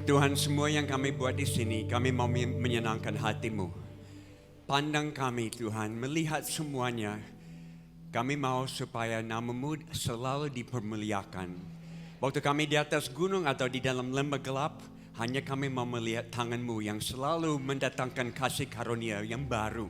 Tuhan, semua yang kami buat di sini, kami mau menyenangkan hati-Mu. Pandang kami Tuhan, melihat semuanya. Kami mau supaya nama-Mu selalu dipermuliakan. Waktu kami di atas gunung atau di dalam lembah gelap, hanya kami mau melihat tangan-Mu yang selalu mendatangkan kasih karunia yang baru.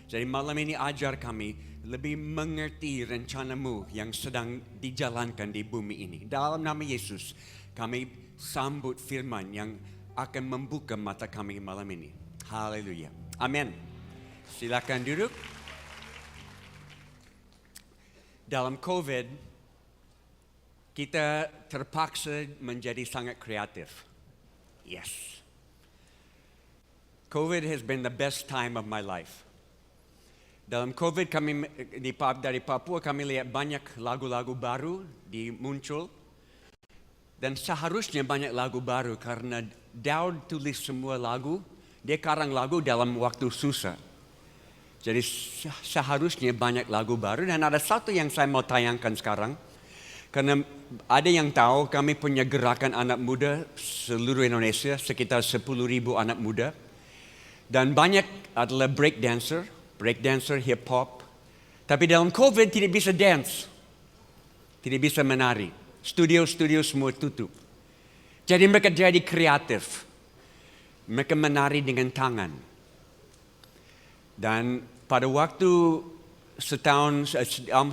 Jadi malam ini ajar kami lebih mengerti rencana-Mu yang sedang dijalankan di bumi ini. Dalam nama Yesus, kami sambut firman yang akan membuka mata kami malam ini. Haleluya. Amin. Silakan duduk. Dalam COVID, kita terpaksa menjadi sangat kreatif. Yes. COVID has been the best time of my life. Dalam COVID kami dari Papua kami lihat banyak lagu-lagu baru muncul. Dan seharusnya banyak lagu baru karena Daud tulis semua lagu, dia karang lagu dalam waktu susah. Jadi seharusnya banyak lagu baru dan ada satu yang saya mau tayangkan sekarang. Karena ada yang tahu kami punya gerakan anak muda seluruh Indonesia, sekitar 10.000 anak muda. Dan banyak adalah break dancer, hip hop. Tapi dalam COVID tidak bisa dance, tidak bisa menari. Studio semua tutup. Jadi mereka jadi kreatif. Mereka menari dengan tangan. Dan pada waktu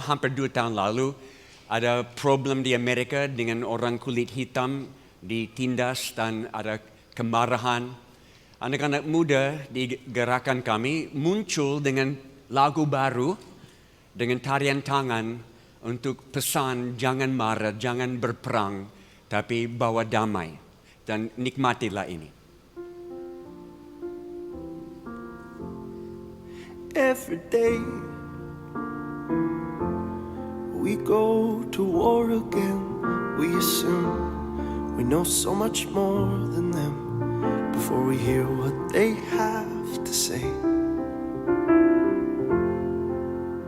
hampir 2 tahun lalu, ada problem di Amerika dengan orang kulit hitam ditindas dan ada kemarahan. Anak-anak muda di gerakan kami muncul dengan lagu baru, dengan tarian tangan, untuk pesan jangan marah, jangan berperang, tapi bawa damai. Dan nikmatilah ini. Every day we go to war again. We assume we know so much more than them before we hear what they have to say.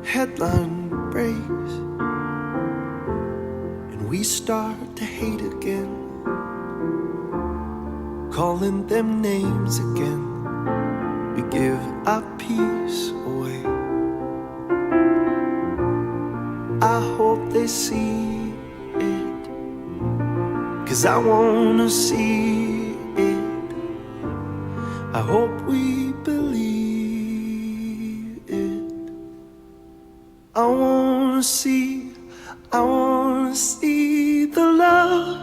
Headline breaks and we start to hate again, calling them names again. We give our peace away. see it, 'cause I wanna see it. I hope we believe it. I wanna see the love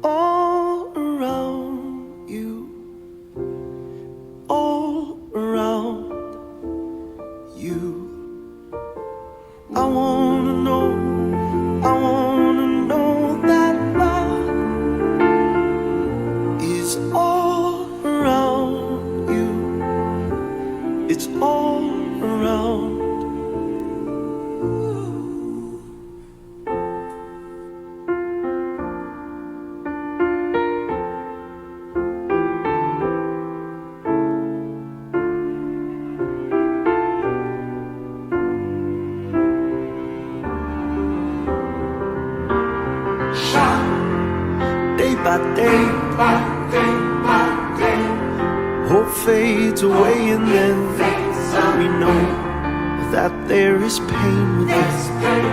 all around you, all around you. I wanna know that love is all around you. It's all around. Day by day, hope fades away, and then we know that there is pain within.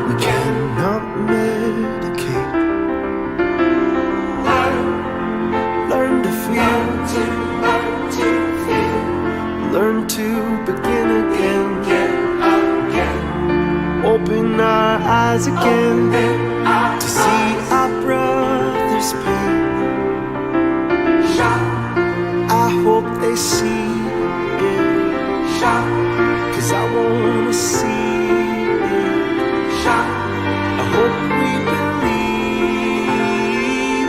We cannot medicate. Learn to feel, learn to begin again. Open our eyes again to see our brother's pain. I hope they see it, 'cause I wanna see it. I hope we believe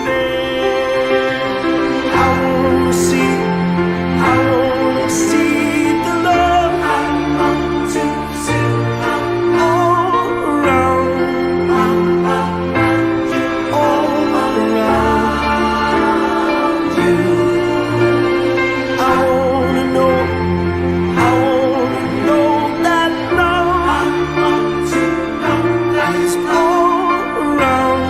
it. I wanna see the love all around, all around you. I wanna know that love is all around,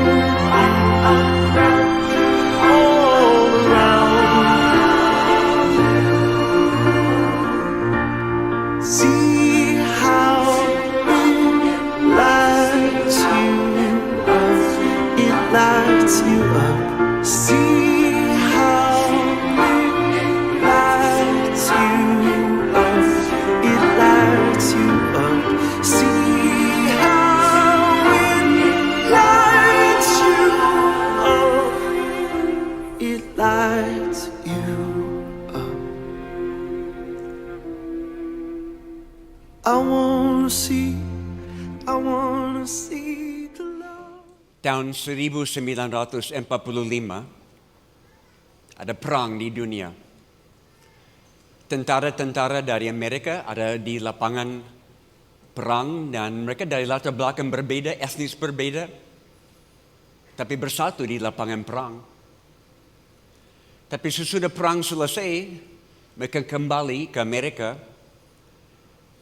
all around. See how it lights you up, it lights you up. See how it lights you up, it lights you up. See how it lights you up, it lights you up. I wanna see the love. Tahun 1945 ada perang di dunia. Tentara-tentara dari Amerika ada di lapangan perang dan mereka dari latar belakang berbeda, etnis berbeda, tapi bersatu di lapangan perang. Tapi sesudah perang selesai, mereka kembali ke Amerika,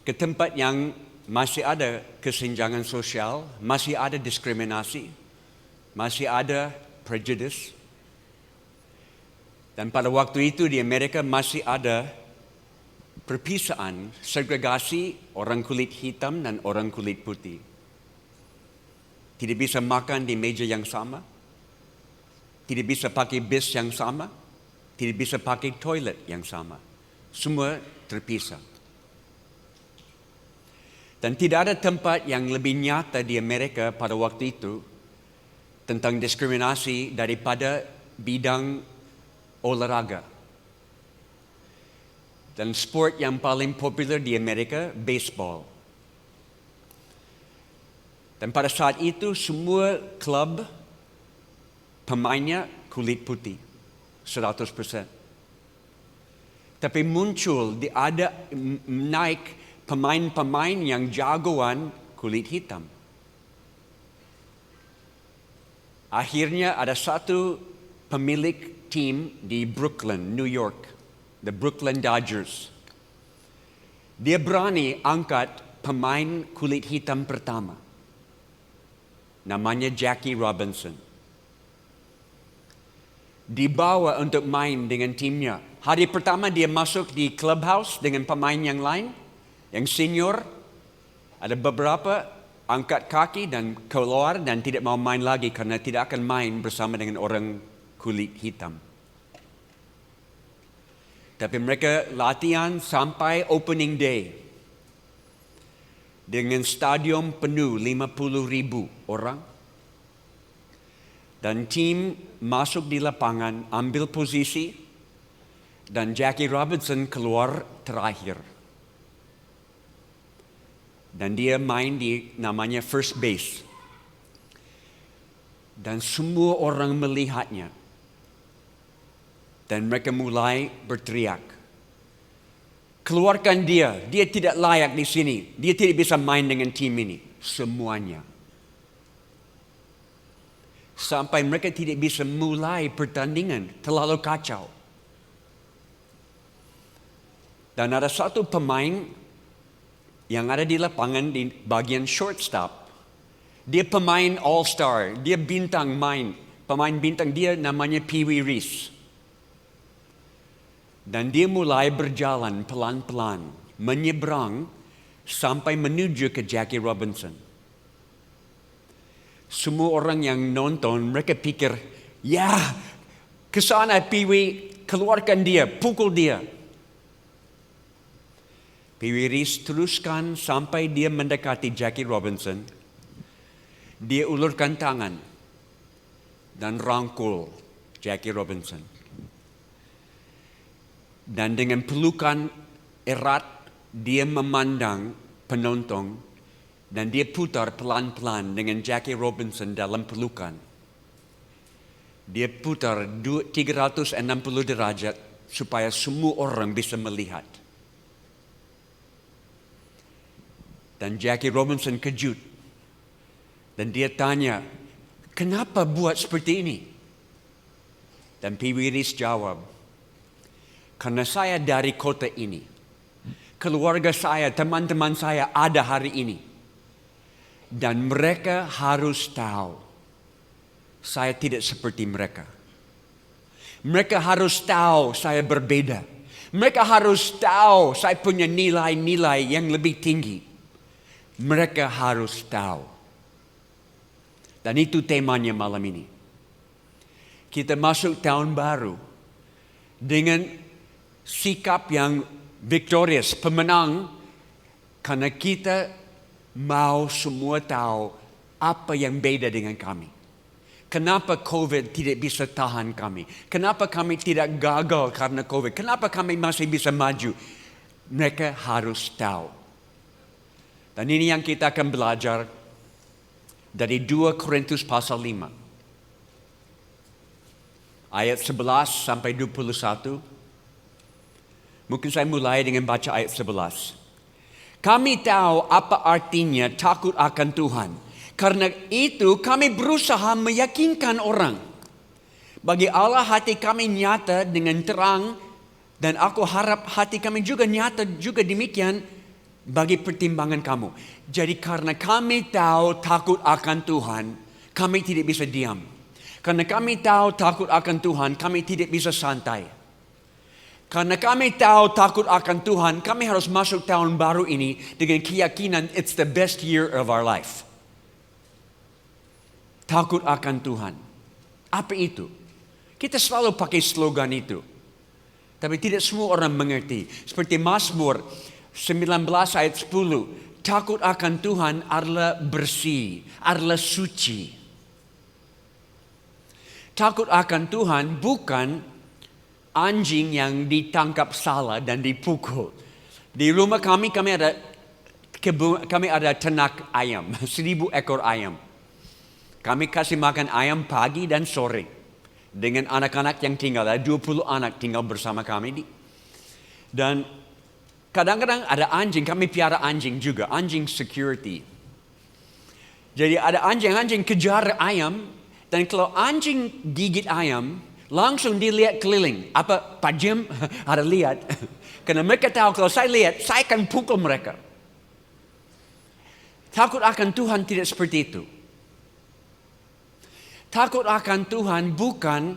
ke tempat yang masih ada kesenjangan sosial, masih ada diskriminasi, masih ada prejudice. Dan pada waktu itu di Amerika masih ada perpisahan, segregasi orang kulit hitam dan orang kulit putih. Tidak bisa makan di meja yang sama, tidak bisa pakai bis yang sama, tidak bisa pakai toilet yang sama. Semua terpisah. Dan tidak ada tempat yang lebih nyata di Amerika pada waktu itu tentang diskriminasi daripada bidang olahraga. Dan sport yang paling populer di Amerika, baseball. Dan pada saat itu semua klub pemainnya kulit putih, 100%. Tapi muncul, ada naik pemain-pemain yang jagoan kulit hitam. Akhirnya ada satu pemilik tim di Brooklyn, New York, the Brooklyn Dodgers. Dia berani angkat pemain kulit hitam pertama. Namanya Jackie Robinson. Dibawa untuk main dengan timnya. Hari pertama dia masuk di clubhouse dengan pemain yang lain, yang senior. Ada beberapa angkat kaki dan keluar dan tidak mau main lagi karena tidak akan main bersama dengan orang kulit hitam. Tapi mereka latihan sampai opening day. Dengan stadion penuh 50,000 orang. Dan tim masuk di lapangan, ambil posisi. Dan Jackie Robinson keluar terakhir. Dan dia main di namanya first base. Dan semua orang melihatnya. Dan mereka mulai berteriak. Keluarkan dia tidak layak di sini. Dia tidak bisa main dengan tim ini. Semuanya. Sampai mereka tidak bisa mulai pertandingan. Terlalu kacau. Dan ada satu pemain yang ada di lapangan di bagian shortstop. Dia pemain all-star. Dia bintang main. Pemain bintang dia namanya Pee Wee Reese. Dan dia mulai berjalan pelan-pelan. Menyeberang sampai menuju ke Jackie Robinson. Semua orang yang nonton mereka pikir, ya ke sana Pee Wee, keluarkan dia, pukul dia. Pee Wee Reese teruskan sampai dia mendekati Jackie Robinson. Dia ulurkan tangan dan rangkul Jackie Robinson. Dan dengan pelukan erat, dia memandang penonton dan dia putar pelan-pelan dengan Jackie Robinson dalam pelukan. Dia putar 360 derajat supaya semua orang bisa melihat. Dan Jackie Robinson kejut. Dan dia tanya, kenapa buat seperti ini? Dan Pee Wee Reese jawab, karena saya dari kota ini. Keluarga saya, teman-teman saya ada hari ini. Dan mereka harus tahu, saya tidak seperti mereka. Mereka harus tahu saya berbeda. Mereka harus tahu saya punya nilai-nilai yang lebih tinggi. Mereka harus tahu. Dan itu temanya malam ini. Kita masuk tahun baru dengan sikap yang victorious, pemenang, karena kita mau semua tahu apa yang beda dengan kami. Kenapa COVID tidak bisa tahan kami? Kenapa kami tidak gagal karena COVID? Kenapa kami masih bisa maju? Mereka harus tahu. Dan ini yang kita akan belajar dari 2 Korintus pasal 5. Ayat 11 sampai 21. Mungkin saya mulai dengan baca ayat 11. Kami tahu apa artinya takut akan Tuhan. Karena itu kami berusaha meyakinkan orang. Bagi Allah hati kami nyata dengan terang. Dan aku harap hati kami juga nyata juga demikian bagi pertimbangan kamu. Jadi karena kami tahu takut akan Tuhan, kami tidak bisa diam. Karena kami tahu takut akan Tuhan, kami tidak bisa santai. Karena kami tahu takut akan Tuhan, kami harus masuk tahun baru ini dengan keyakinan it's the best year of our life. Takut akan Tuhan. Apa itu? Kita selalu pakai slogan itu. Tapi tidak semua orang mengerti. Seperti Mazmur 19 ayat 10. Takut akan Tuhan adalah bersih, adalah suci. Takut akan Tuhan bukan anjing yang ditangkap salah dan dipukul. Di rumah kami ada ternak ayam, 1,000 ekor ayam. Kami kasih makan ayam pagi dan sore. Dengan anak-anak yang tinggal, ada 20 anak tinggal bersama kami. Dan kadang-kadang ada anjing, kami piara anjing juga, anjing security. Jadi ada anjing kejar ayam, dan kalau anjing gigit ayam, langsung dilihat keliling. Apa Pak Jim ada lihat? Karena mereka tahu kalau saya lihat, saya akan pukul mereka. Takut akan Tuhan tidak seperti itu. Takut akan Tuhan bukan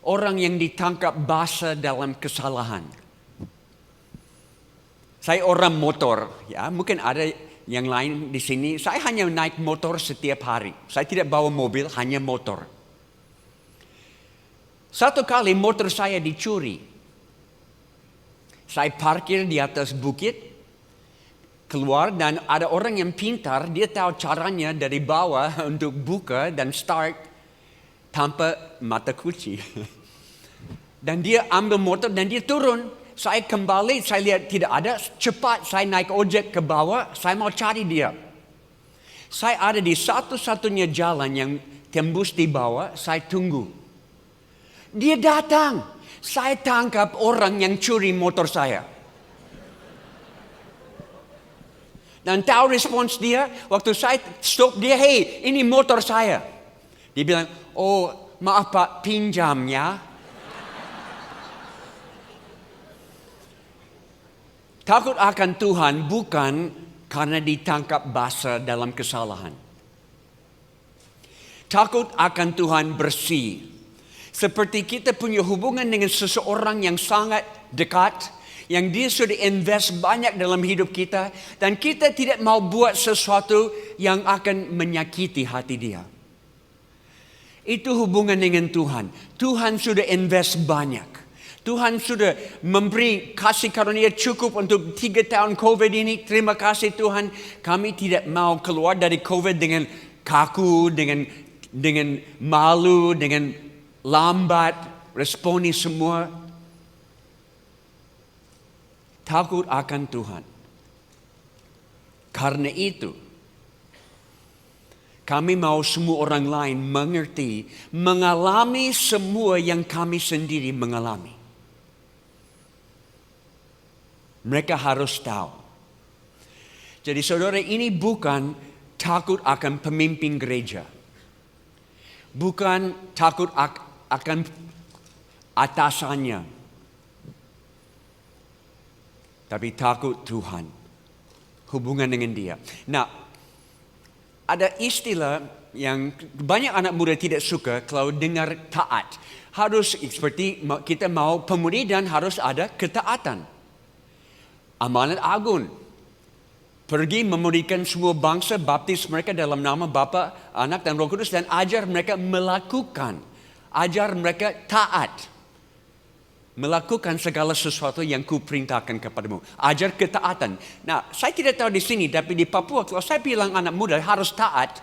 orang yang ditangkap basah dalam kesalahan. Saya orang motor, ya mungkin ada yang lain di sini, saya hanya naik motor setiap hari. Saya tidak bawa mobil, hanya motor. Satu kali motor saya dicuri. Saya parkir di atas bukit, keluar dan ada orang yang pintar, dia tahu caranya dari bawah untuk buka dan start tanpa mata kunci. Dan dia ambil motor dan dia turun. Saya kembali, saya lihat tidak ada, cepat saya naik ojek ke bawah, saya mau cari dia. Saya ada di satu-satunya jalan yang tembus di bawah, saya tunggu. Dia datang, saya tangkap orang yang curi motor saya. Dan tahu respons dia, waktu saya stop dia, hey ini motor saya. Dia bilang, oh maaf Pak, pinjam ya. Takut akan Tuhan bukan karena ditangkap basah dalam kesalahan. Takut akan Tuhan bersih. Seperti kita punya hubungan dengan seseorang yang sangat dekat, yang dia sudah invest banyak dalam hidup kita, dan kita tidak mau buat sesuatu yang akan menyakiti hati dia. Itu hubungan dengan Tuhan. Tuhan sudah invest banyak. Tuhan sudah memberi kasih karunia cukup untuk 3 tahun COVID ini. Terima kasih Tuhan. Kami tidak mau keluar dari COVID dengan kaku, dengan malu, dengan lambat, responi semua. Takut akan Tuhan. Karena itu, kami mau semua orang lain mengerti, mengalami semua yang kami sendiri mengalami. Mereka harus tahu. Jadi saudara, ini bukan takut akan pemimpin gereja. Bukan takut akan atasannya. Tapi takut Tuhan. Hubungan dengan dia. Nah, ada istilah yang banyak anak muda tidak suka kalau dengar taat. Harus seperti kita mau pemudi dan harus ada ketaatan. Amanat agung. Pergi memudikan semua bangsa, baptis mereka dalam nama Bapa, Anak dan Roh Kudus, dan ajar mereka melakukan. Ajar mereka taat. Melakukan segala sesuatu yang kuperintahkan kepadamu. Ajar ketaatan. Nah, saya tidak tahu di sini, tapi di Papua, kalau saya bilang anak muda harus taat,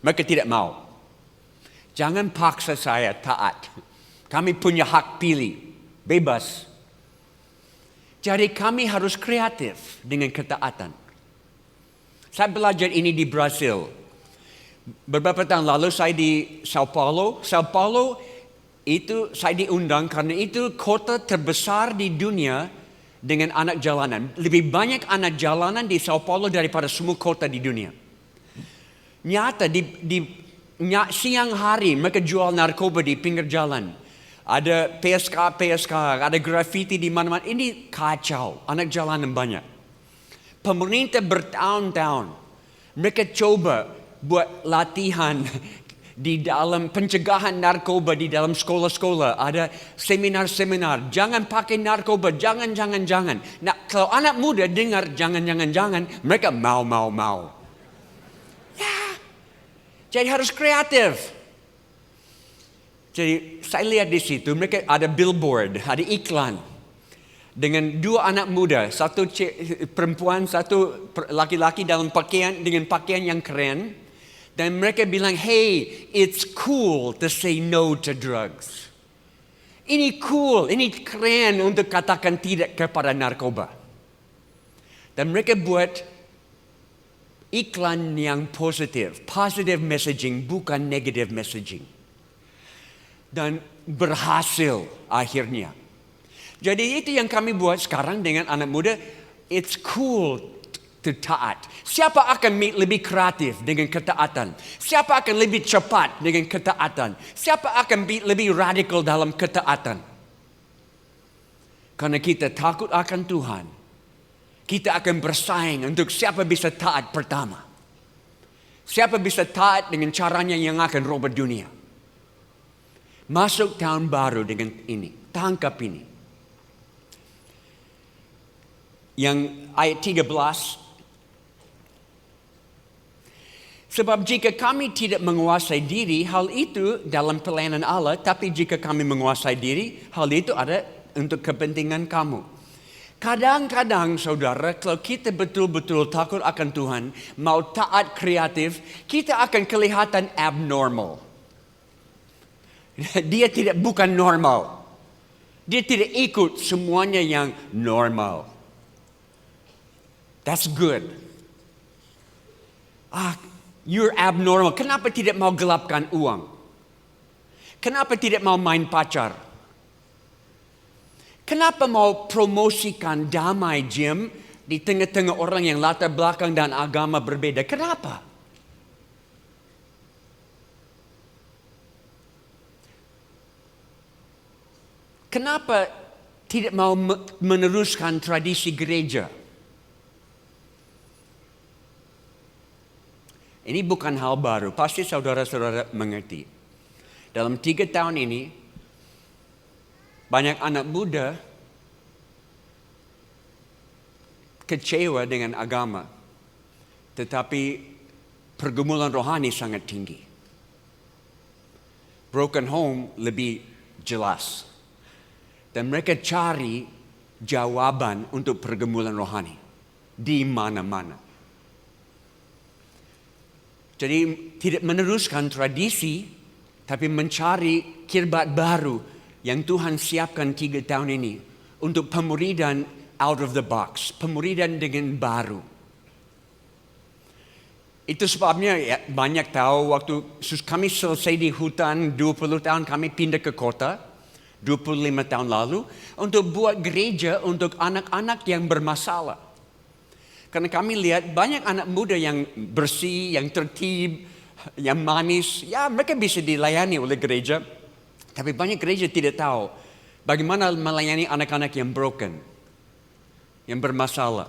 mereka tidak mau. Jangan paksa saya taat. Kami punya hak pilih. Bebas. Jadi kami harus kreatif dengan ketaatan. Saya belajar ini di Brasil. Beberapa tahun lalu saya di Sao Paulo. Sao Paulo itu saya diundang karena itu kota terbesar di dunia dengan anak jalanan. Lebih banyak anak jalanan di Sao Paulo daripada semua kota di dunia. Nyata di siang hari mereka jual narkoba di pinggir jalan. Ada PSK, ada graffiti di mana-mana. Ini kacau, anak jalanan banyak. Pemerintah bertahun-tahun, mereka coba buat latihan di dalam pencegahan narkoba di dalam sekolah-sekolah. Ada seminar-seminar, jangan pakai narkoba, jangan. Nah, kalau anak muda dengar jangan, mereka mau. Ya, jadi harus kreatif. Jadi saya lihat di situ mereka ada billboard, ada iklan dengan 2 anak muda, satu perempuan, satu laki-laki dalam dengan pakaian yang keren, dan mereka bilang, hey, it's cool to say no to drugs. Ini cool, ini keren untuk katakan tidak kepada narkoba. Dan mereka buat iklan yang positive messaging, bukan negative messaging. Dan berhasil akhirnya. Jadi itu yang kami buat sekarang dengan anak muda. It's cool to taat. Siapa akan lebih kreatif dengan ketaatan? Siapa akan lebih cepat dengan ketaatan? Siapa akan lebih radikal dalam ketaatan? Karena kita takut akan Tuhan. Kita akan bersaing untuk siapa bisa taat pertama. Siapa bisa taat dengan caranya yang akan robah dunia. Masuk tahun baru dengan ini. Tangkap ini. Yang ayat 13. Sebab jika kami tidak menguasai diri, hal itu dalam pelayanan Allah. Tapi jika kami menguasai diri, hal itu ada untuk kepentingan kamu. Kadang-kadang saudara, kalau kita betul-betul takut akan Tuhan, mau taat kreatif, kita akan kelihatan abnormal. Dia bukan normal. Dia tidak ikut semuanya yang normal. That's good. You're abnormal. Kenapa tidak mau gelapkan uang? Kenapa tidak mau main pacar? Kenapa mau promosikan damai Jim di tengah-tengah orang yang latar belakang dan agama berbeda? Kenapa? Kenapa tidak mau meneruskan tradisi gereja? Ini bukan hal baru, pasti saudara-saudara mengerti. Dalam 3 tahun ini, banyak anak muda kecewa dengan agama, tetapi pergumulan rohani sangat tinggi. Broken home lebih jelas. Dan mereka cari jawaban untuk pergumulan rohani di mana-mana. Jadi tidak meneruskan tradisi, tapi mencari kirbat baru yang Tuhan siapkan 3 tahun ini untuk pemuridan out of the box, pemuridan dengan baru. Itu sebabnya ya, banyak tahu waktu kami selesai di hutan 20 tahun kami pindah ke kota 25 tahun lalu untuk buat gereja untuk anak-anak yang bermasalah. Karena kami lihat banyak anak muda yang bersih, yang tertib, yang manis, ya mereka bisa dilayani oleh gereja. Tapi banyak gereja tidak tahu bagaimana melayani anak-anak yang broken, yang bermasalah.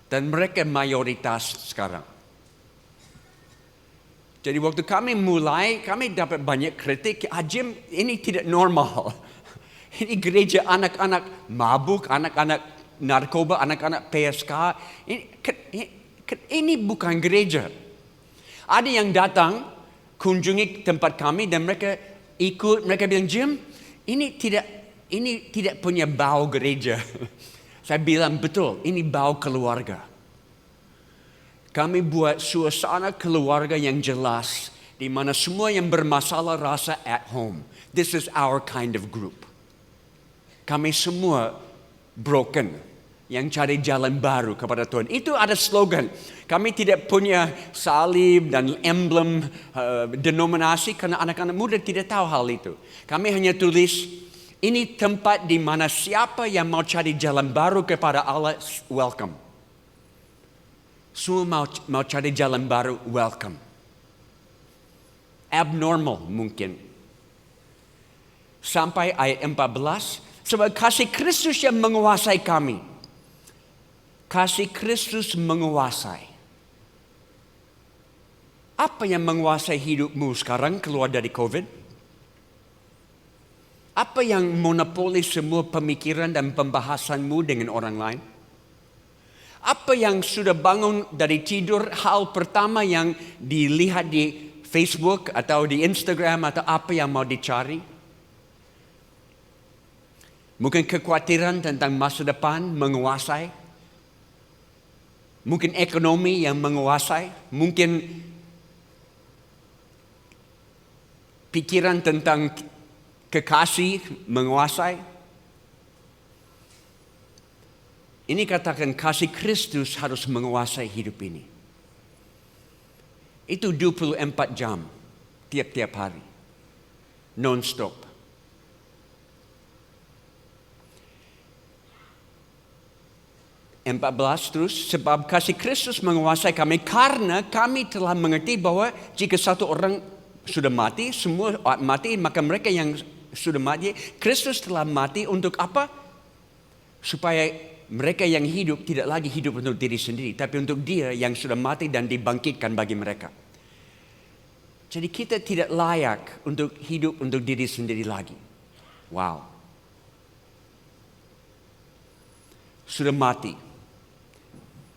Dan mereka mayoritas sekarang. Jadi waktu kami mulai, kami dapat banyak kritik. Jim, ini tidak normal. Ini gereja anak-anak mabuk, anak-anak narkoba, anak-anak PSK. Ini bukan gereja. Ada yang datang, kunjungi tempat kami dan mereka ikut, mereka bilang, Jim, ini tidak punya bau gereja. Saya bilang, betul, ini bau keluarga. Kami buat suasana keluarga yang jelas, di mana semua yang bermasalah rasa at home. This is our kind of group. Kami semua broken, yang cari jalan baru kepada Tuhan. Itu ada slogan. Kami tidak punya salib dan emblem denominasi karena anak-anak muda tidak tahu hal itu. Kami hanya tulis, ini tempat di mana siapa yang mau cari jalan baru kepada Allah, welcome. Semua mau cari jalan baru, welcome. Abnormal mungkin. Sampai ayat 14, sebab kasih Kristus yang menguasai kami. Kasih Kristus menguasai. Apa yang menguasai hidupmu sekarang keluar dari COVID? Apa yang monopoli semua pemikiran dan pembahasanmu dengan orang lain? Apa yang sudah bangun dari tidur, hal pertama yang dilihat di Facebook atau di Instagram atau apa yang mau dicari? Mungkin kekhawatiran tentang masa depan menguasai. Mungkin ekonomi yang menguasai. Mungkin pikiran tentang kekasih menguasai. Ini katakan kasih Kristus harus menguasai hidup ini. Itu 24 jam tiap-tiap hari. Non-stop. Empat belas terus, sebab kasih Kristus menguasai kami karena kami telah mengerti bahwa jika satu orang sudah mati, semua mati, maka mereka yang sudah mati, Kristus telah mati untuk apa? Supaya mereka yang hidup tidak lagi hidup untuk diri sendiri, tapi untuk Dia yang sudah mati dan dibangkitkan bagi mereka. Jadi kita tidak layak untuk hidup untuk diri sendiri lagi. Wow. Sudah mati.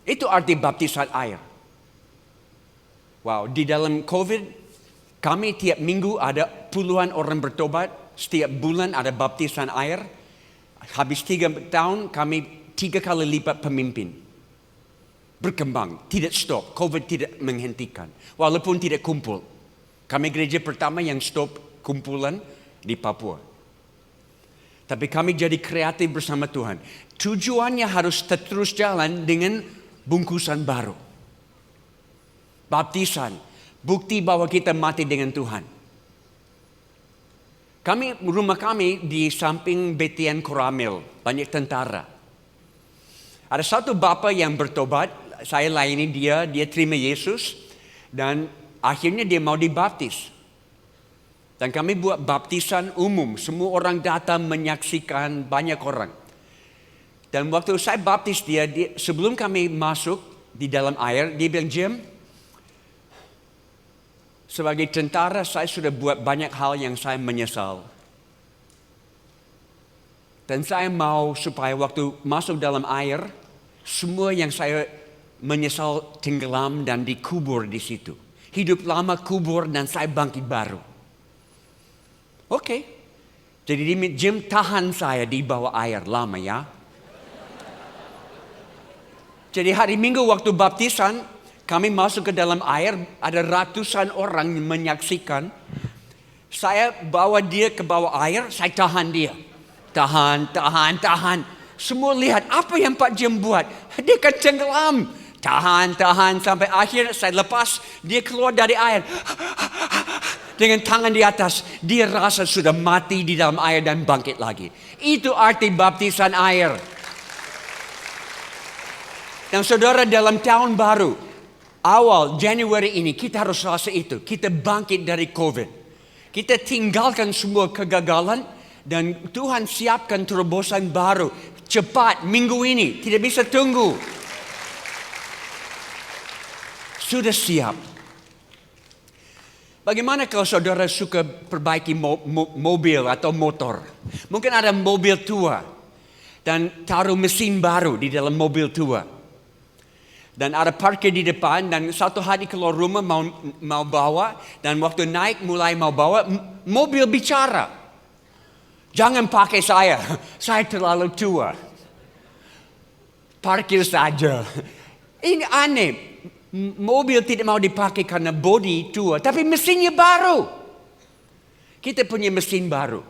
Itu arti baptisan air. Wow, di dalam COVID, kami tiap minggu ada puluhan orang bertobat. Setiap bulan ada baptisan air. Habis 3 tahun, kami 3 kali lipat pemimpin. Berkembang, tidak stop. COVID tidak menghentikan. Walaupun tidak kumpul. Kami gereja pertama yang stop kumpulan di Papua. Tapi kami jadi kreatif bersama Tuhan. Tujuannya harus terus jalan dengan bungkusan baru. Baptisan, bukti bahwa kita mati dengan Tuhan. Rumah kami di samping Betian Koramil, banyak tentara. Ada satu bapak yang bertobat, saya layani dia terima Yesus, dan akhirnya dia mau dibaptis. Dan kami buat baptisan umum, semua orang datang menyaksikan, banyak orang. Dan waktu saya baptis dia sebelum kami masuk di dalam air, dia bilang, Jim, sebagai tentara saya sudah buat banyak hal yang saya menyesal. Dan saya mau supaya waktu masuk dalam air, semua yang saya menyesal tenggelam dan dikubur di situ. Hidup lama kubur dan saya bangkit baru. Oke. Jadi Jim tahan saya di bawah air lama ya. Jadi hari Minggu waktu baptisan, kami masuk ke dalam air, ada ratusan orang yang menyaksikan. Saya bawa dia ke bawah air, saya tahan dia. Tahan. Semua lihat apa yang Pak Jim buat. Dia kan tenggelam. Tahan sampai akhir saya lepas, dia keluar dari air. Dengan tangan di atas, dia rasa sudah mati di dalam air dan bangkit lagi. Itu arti baptisan air. Dan saudara, dalam tahun baru, awal Januari ini kita harus rasa itu. Kita bangkit dari COVID. Kita tinggalkan semua kegagalan dan Tuhan siapkan terobosan baru. Cepat minggu ini, tidak bisa tunggu. Sudah siap. Bagaimana kalau saudara suka perbaiki mobil atau motor? Mungkin ada mobil tua dan taruh mesin baru di dalam mobil tua. Dan ada parkir di depan dan satu hari keluar rumah mau bawa dan waktu naik mulai mau bawa mobil bicara. Jangan pakai saya terlalu tua. Parkir saja. Ini aneh. Mobil tidak mau dipakai karena bodi tua, tapi mesinnya baru. Kita punya mesin baru.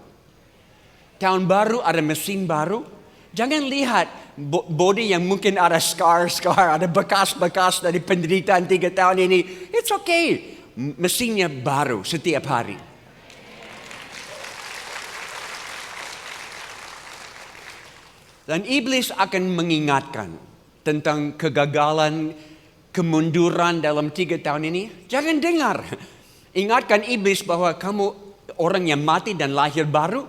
Tahun baru ada mesin baru. Jangan lihat bodi yang mungkin ada scar, ada bekas-bekas dari penderitaan 3 tahun ini. It's okay. Mesinnya baru setiap hari. Dan iblis akan mengingatkan tentang kegagalan, kemunduran dalam 3 tahun ini. Jangan dengar. Ingatkan iblis bahwa kamu orang yang mati dan lahir baru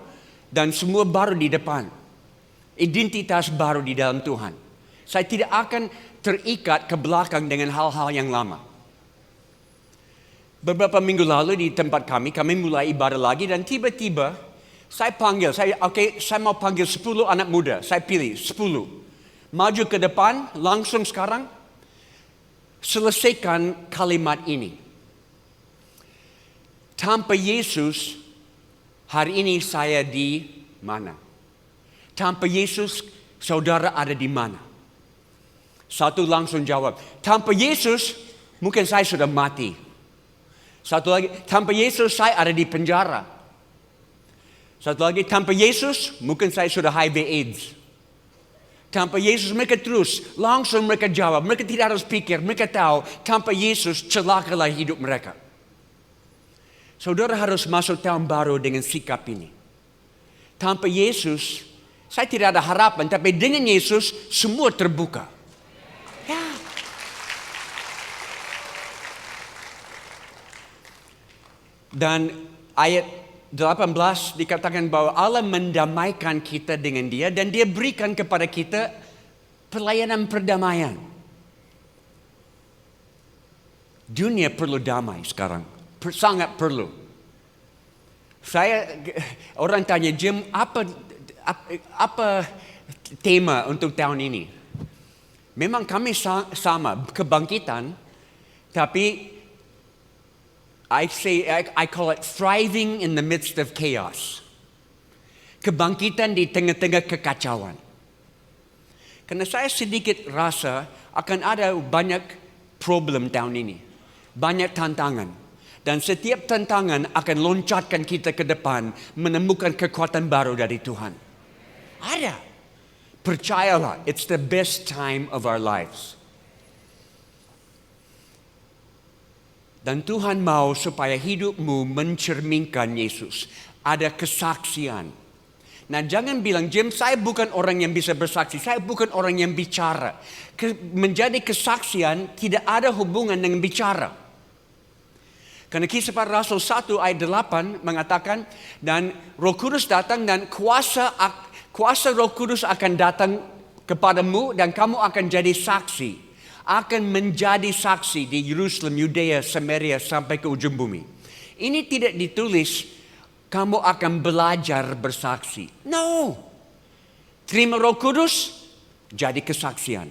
dan semua baru di depan. Identitas baru di dalam Tuhan. Saya tidak akan terikat ke belakang dengan hal-hal yang lama. Beberapa minggu lalu di tempat kami mulai ibadah lagi dan tiba-tiba saya panggil, saya mau panggil 10 anak muda. Saya pilih 10. Maju ke depan, langsung sekarang. Selesaikan kalimat ini. Tanpa Yesus, hari ini saya di mana? Tanpa Yesus, saudara ada di mana? Satu langsung jawab. Tanpa Yesus, mungkin saya sudah mati. Satu lagi, tanpa Yesus saya ada di penjara. Satu lagi, tanpa Yesus, mungkin saya sudah HIV AIDS. Tanpa Yesus mereka terus, langsung mereka jawab. Mereka tidak harus pikir, mereka tahu tanpa Yesus celakalah hidup mereka. Saudara harus masuk tahun baru dengan sikap ini. Tanpa Yesus, saya tidak ada harapan. Tapi dengan Yesus, semua terbuka. Ya. Dan ayat 18 dikatakan bahwa Allah mendamaikan kita dengan Dia dan Dia berikan kepada kita pelayanan perdamaian. Dunia perlu damai sekarang, sangat perlu. Orang tanya, Jim, apa tema untuk tahun ini? Memang kami sama kebangkitan, tapi I call it thriving in the midst of chaos. Kebangkitan di tengah-tengah kekacauan. Karena saya sedikit rasa akan ada banyak problem tahun ini. Banyak tantangan. Dan setiap tantangan akan loncatkan kita ke depan menemukan kekuatan baru dari Tuhan. Ada. Percayalah, it's the best time of our lives. Dan Tuhan mau supaya hidupmu mencerminkan Yesus. Ada kesaksian. Nah, jangan bilang, Jim, saya bukan orang yang bisa bersaksi. Saya bukan orang yang bicara. Menjadi kesaksian tidak ada hubungan dengan bicara. Karena Kisah Para Rasul 1 ayat 8 mengatakan, dan Roh Kudus datang dan kuasa Roh Kudus akan datang kepadamu dan kamu akan jadi saksi. Akan menjadi saksi di Yerusalem, Yudea, Samaria sampai ke ujung bumi. Ini tidak ditulis kamu akan belajar bersaksi. No. Terima Roh Kudus, jadi kesaksian.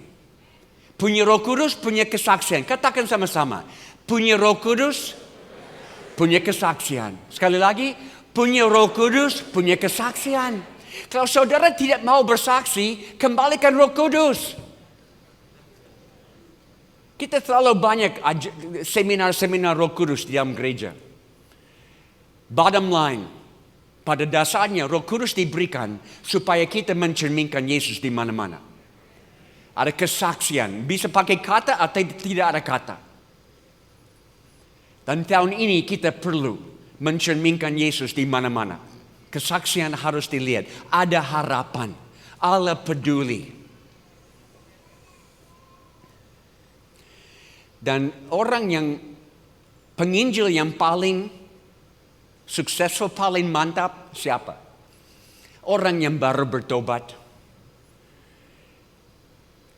Punya Roh Kudus, punya kesaksian. Katakan sama-sama. Punya Roh Kudus, punya kesaksian. Sekali lagi, punya Roh Kudus, punya kesaksian. Kalau saudara tidak mau bersaksi, kembalikan Roh Kudus. Kita terlalu banyak seminar-seminar Roh Kudus di dalam gereja. Bottom line, pada dasarnya Roh Kudus diberikan supaya kita mencerminkan Yesus di mana-mana. Ada kesaksian, bisa pakai kata atau tidak ada kata. Dan tahun ini kita perlu mencerminkan Yesus di mana-mana. Kesaksian harus dilihat. Ada harapan. Allah peduli. Dan orang yang penginjil yang paling successful, paling mantap, siapa? Orang yang baru bertobat.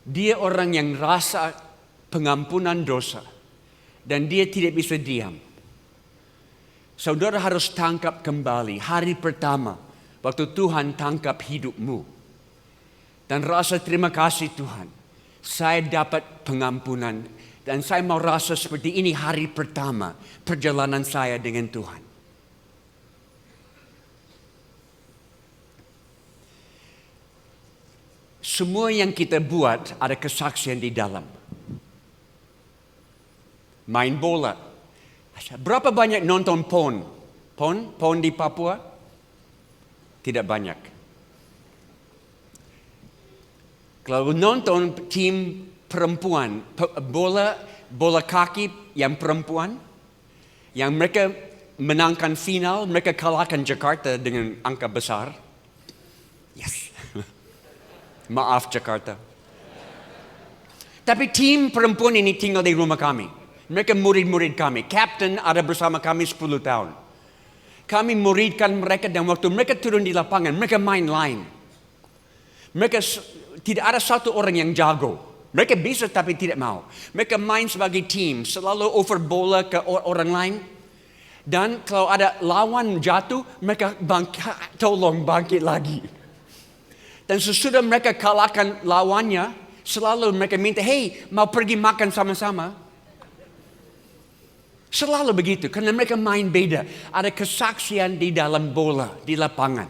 Dia orang yang rasa pengampunan dosa. Dan dia tidak bisa diam. Saudara harus tangkap kembali hari pertama waktu Tuhan tangkap hidupmu. Dan rasa terima kasih Tuhan. Saya dapat pengampunan. Dan saya mau rasa seperti ini hari pertama perjalanan saya dengan Tuhan. Semua yang kita buat ada kesaksian di dalam. Main bola. Berapa banyak nonton PON? PON di Papua? Tidak banyak. Kalau nonton tim perempuan, bola kaki yang perempuan, yang mereka menangkan final, mereka kalahkan Jakarta dengan angka besar. Yes. Maaf Jakarta. Tapi tim perempuan ini tinggal di rumah kami. Mereka murid-murid kami. Kapten ada bersama kami 10 tahun. Kami muridkan mereka dan waktu mereka turun di lapangan, mereka main line. Mereka tidak ada satu orang yang jago. Mereka bisa tapi tidak mau. Mereka main sebagai tim, selalu over bola ke orang lain. Dan kalau ada lawan jatuh, mereka tolong bangkit lagi. Dan sesudah mereka kalahkan lawannya, selalu mereka minta, hey, mau pergi makan sama-sama? Selalu begitu, karena mereka main beda. Ada kesaksian di dalam bola, di lapangan.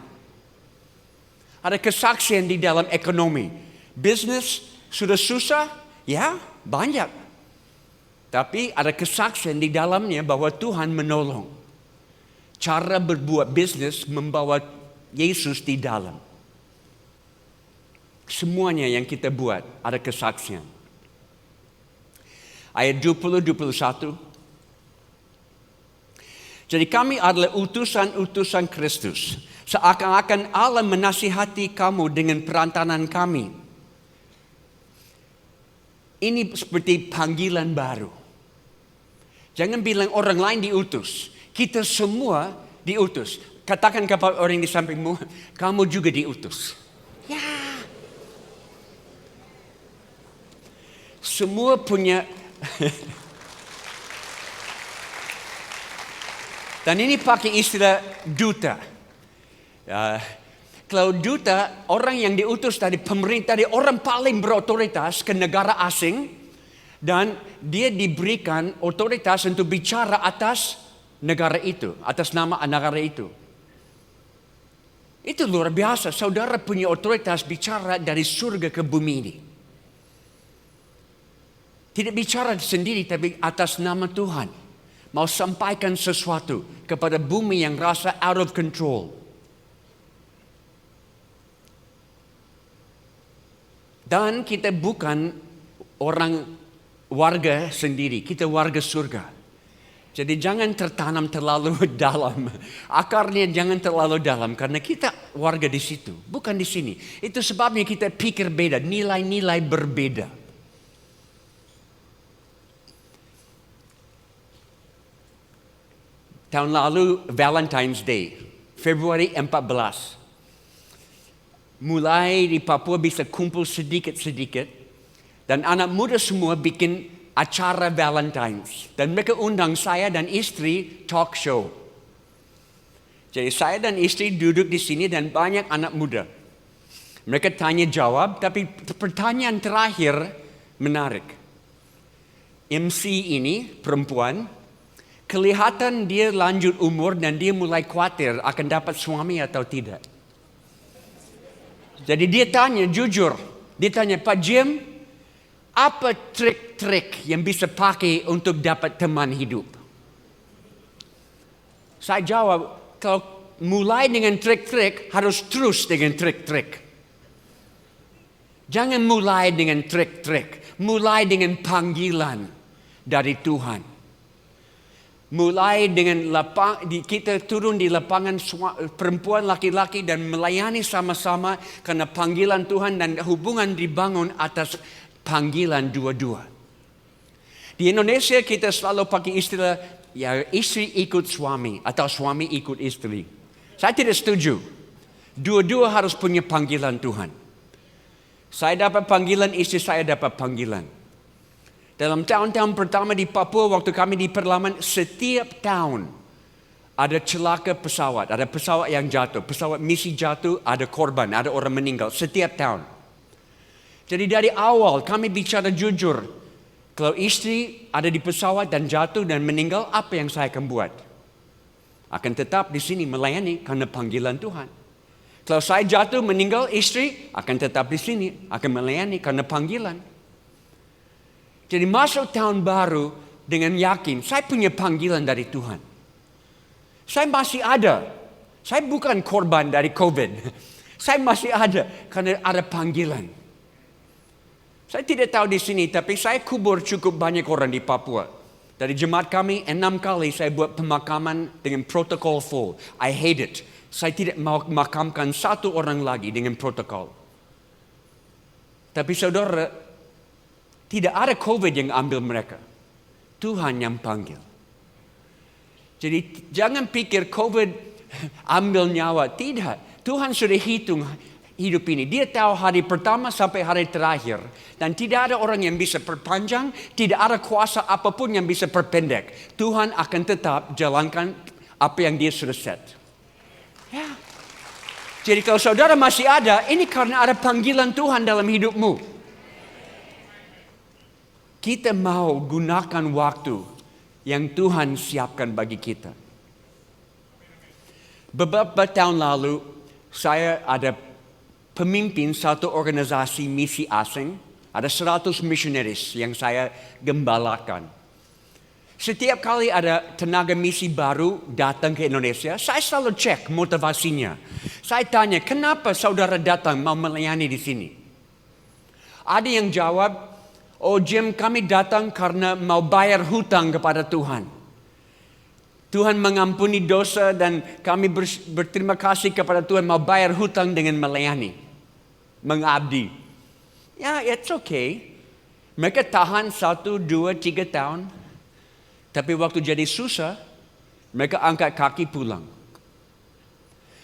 Ada kesaksian di dalam ekonomi. Bisnis sudah susah, ya banyak. Tapi ada kesaksian di dalamnya bahwa Tuhan menolong. Cara berbuat bisnis membawa Yesus di dalam. Semuanya yang kita buat ada kesaksian. Ayat 20-21. Jadi kami adalah utusan-utusan Kristus. Seakan-akan Allah menasihati kamu dengan perantaran kami. Ini seperti panggilan baru. Jangan bilang orang lain diutus. Kita semua diutus. Katakan kepada orang di sampingmu, kamu juga diutus. Ya. Semua punya. Dan ini pakai istilah duta. Kalau duta, orang yang diutus dari pemerintah, dari orang paling berotoritas ke negara asing. Dan dia diberikan otoritas untuk bicara atas negara itu, atas nama negara itu. Itu luar biasa, saudara punya otoritas bicara dari surga ke bumi ini. Tidak bicara sendiri tapi atas nama Tuhan. Mau sampaikan sesuatu kepada bumi yang rasa out of control. Dan kita bukan orang warga sendiri, kita warga surga. Jadi jangan tertanam terlalu dalam. Akarnya jangan terlalu dalam karena kita warga di situ, bukan di sini. Itu sebabnya kita pikir beda, nilai-nilai berbeda. Tahun lalu Valentine's Day, Februari 14. Mulai di Papua bisa kumpul sedikit-sedikit. Dan anak muda semua bikin acara Valentine's. Dan mereka undang saya dan istri talk show. Jadi saya dan istri duduk di sini dan banyak anak muda. Mereka tanya jawab, tapi pertanyaan terakhir menarik. MC ini perempuan, kelihatan dia lanjut umur dan dia mulai khawatir akan dapat suami atau tidak. Jadi dia tanya jujur, dia tanya, Pak Jim, apa trik-trik yang bisa pakai untuk dapat teman hidup? Saya jawab, kalau mulai dengan trik-trik harus terus dengan trik-trik. Jangan mulai dengan trik-trik, mulai dengan panggilan dari Tuhan. Mulai dengan kita turun di lapangan perempuan laki-laki dan melayani sama-sama karena panggilan Tuhan dan hubungan dibangun atas panggilan dua-dua. Di Indonesia kita selalu pakai istilah ya istri ikut suami atau suami ikut istri. Saya tidak setuju. Dua-dua harus punya panggilan Tuhan. Saya dapat panggilan, istri saya dapat panggilan. Dalam tahun-tahun pertama di Papua waktu kami di Perlaman, setiap tahun ada celaka pesawat, ada pesawat yang jatuh, pesawat misi jatuh, ada korban, ada orang meninggal setiap tahun. Jadi dari awal kami bicara jujur, kalau istri ada di pesawat dan jatuh dan meninggal, apa yang saya akan buat? Akan tetap di sini melayani karena panggilan Tuhan. Kalau saya jatuh meninggal, istri akan tetap di sini, akan melayani karena panggilan. Jadi masuk tahun baru dengan yakin, saya punya panggilan dari Tuhan. Saya masih ada. Saya bukan korban dari COVID. Saya masih ada karena ada panggilan. Saya tidak tahu di sini, tapi saya kubur cukup banyak orang di Papua. Dari jemaat kami, 6 kali saya buat pemakaman dengan protokol full. I hate it. Saya tidak mau makamkan satu orang lagi dengan protokol. Tapi saudara, tidak ada COVID yang ambil mereka. Tuhan yang panggil. Jadi jangan pikir COVID ambil nyawa. Tidak. Tuhan sudah hitung hidup ini. Dia tahu hari pertama sampai hari terakhir. Dan tidak ada orang yang bisa perpanjang. Tidak ada kuasa apapun yang bisa perpendek. Tuhan akan tetap jalankan apa yang dia sudah set. Ya. Jadi kalau saudara masih ada, ini karena ada panggilan Tuhan dalam hidupmu. Kita mau gunakan waktu yang Tuhan siapkan bagi kita. Beberapa tahun lalu, saya ada pemimpin satu organisasi misi asing. Ada 100 missionaries yang saya gembalakan. Setiap kali ada tenaga misi baru datang ke Indonesia, saya selalu cek motivasinya. Saya tanya, kenapa saudara datang mau melayani di sini? Ada yang jawab, oh Jim, kami datang karena mau bayar hutang kepada Tuhan. Tuhan mengampuni dosa dan kami berterima kasih kepada Tuhan mau bayar hutang dengan melayani. Mengabdi. Ya, it's okay. Mereka tahan 1, 2, 3 tahun. Tapi waktu jadi susah, mereka angkat kaki pulang.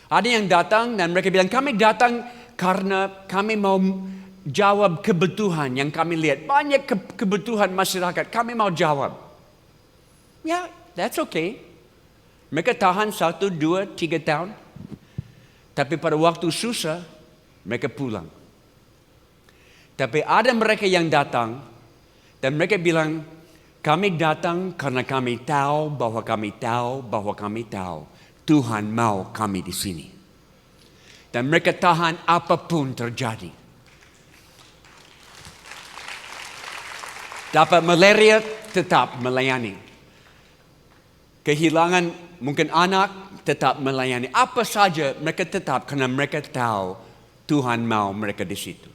Ada yang datang dan mereka bilang, kami datang karena kami mau jawab kebutuhan yang kami lihat. Banyak kebutuhan masyarakat. Kami mau jawab. Ya, that's okay. Mereka tahan 1, 2, 3 tahun. Tapi pada waktu susah, mereka pulang. Tapi ada mereka yang datang. Dan mereka bilang, Kami datang karena kami tahu bahwa kami tahu Tuhan mau kami di sini. Dan mereka tahan apapun terjadi. Dapat malaria, tetap melayani. Kehilangan mungkin anak, tetap melayani. Apa saja mereka tetap karena mereka tahu Tuhan mau mereka di situ.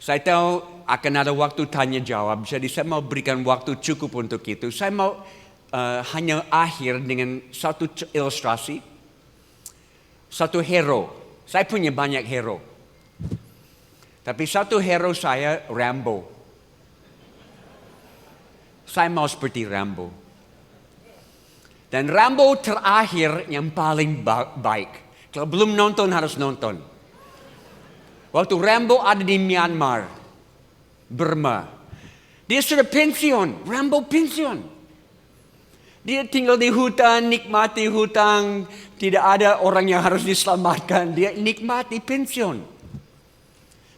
Saya tahu akan ada waktu tanya jawab, jadi saya mau berikan waktu cukup untuk itu. Saya mau hanya akhir dengan satu ilustrasi, satu hero. Saya punya banyak hero. Tapi satu hero saya, Rambo. Saya mau seperti Rambo. Dan Rambo terakhir yang paling baik. Kalau belum nonton, harus nonton. Waktu Rambo ada di Myanmar, Burma. Dia sudah pensiun, Rambo pensiun. Dia tinggal di hutan, nikmati hutan. Tidak ada orang yang harus diselamatkan. Dia nikmati pensiun.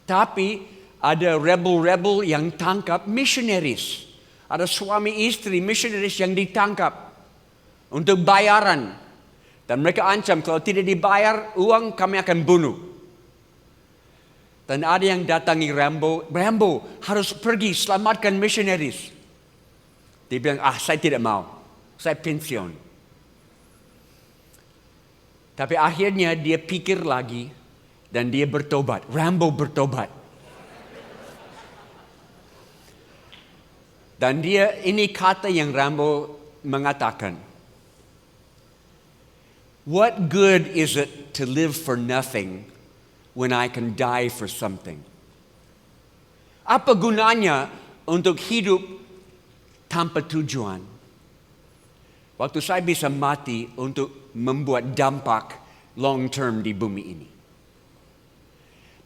Tapi ada rebel-rebel yang tangkap missionaries. Ada suami istri missionaries yang ditangkap untuk bayaran. Dan mereka ancam kalau tidak dibayar uang kami akan bunuh. Dan ada yang datangi Rambo harus pergi selamatkan missionaries. Dia bilang, saya tidak mau. Saya pensiun. Tapi akhirnya dia pikir lagi. Dan dia bertobat. Rambo bertobat. Dan ini kata yang Rambo mengatakan. What good is it to live for nothing when I can die for something? Apa gunanya untuk hidup tanpa tujuan? Waktu saya bisa mati untuk membuat dampak long term di bumi ini.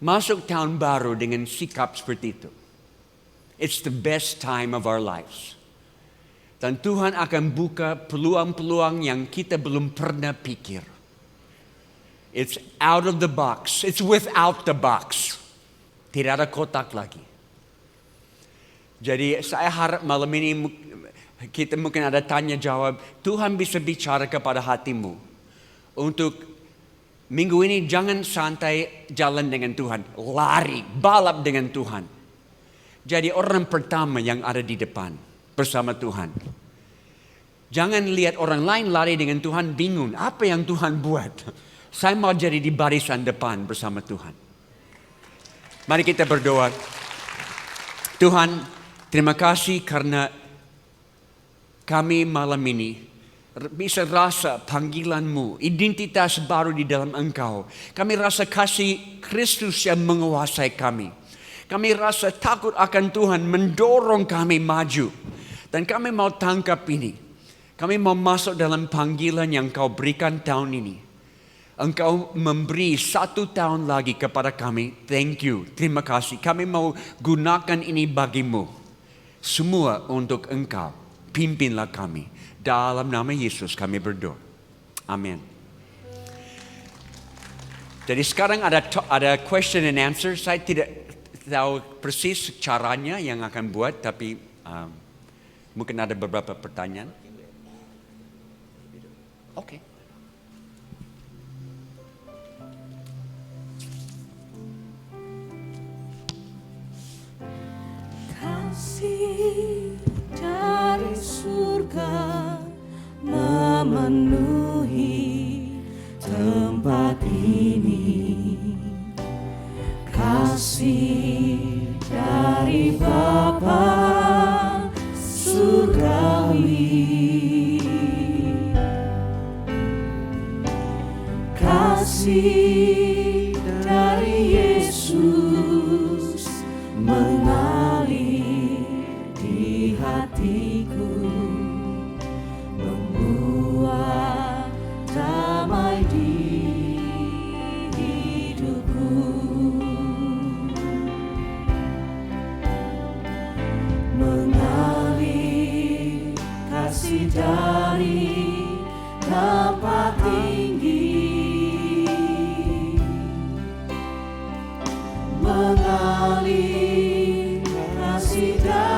Masuk tahun baru dengan sikap seperti itu. It's the best time of our lives. Dan Tuhan akan buka peluang-peluang yang kita belum pernah pikir. It's out of the box. It's without the box. Tidak ada kotak lagi. Jadi saya harap malam ini kita mungkin ada tanya jawab. Tuhan bisa bicara kepada hatimu. Untuk minggu ini jangan santai jalan dengan Tuhan. Lari, balap dengan Tuhan. Jadi orang pertama yang ada di depan bersama Tuhan. Jangan lihat orang lain lari dengan Tuhan bingung. Apa yang Tuhan buat? Saya mau jadi di barisan depan bersama Tuhan. Mari kita berdoa. Tuhan, terima kasih karena kami malam ini bisa rasa panggilan-Mu, identitas baru di dalam Engkau. Kami rasa kasih Kristus yang menguasai kami. Kami rasa takut akan Tuhan mendorong kami maju. Dan kami mau tangkap ini. Kami mau masuk dalam panggilan yang Kau berikan tahun ini. Engkau memberi 1 tahun lagi kepada kami. Thank you, terima kasih. Kami mau gunakan ini bagimu. Semua untuk Engkau. Pimpinlah kami. Dalam nama Yesus kami berdoa. Amin. Jadi sekarang ada question and answer. Saya tidak tahu persis caranya yang akan buat. Tapi mungkin ada beberapa pertanyaan. Oke. Kasih dari surga memenuhi tempat ini. Kasih dari Bapa surgawi. Kasih dari Yesus mengalir di hatiku, membuat damai di hidupku, mengalir kasih dari tempat tinggi, mengalir kasih dari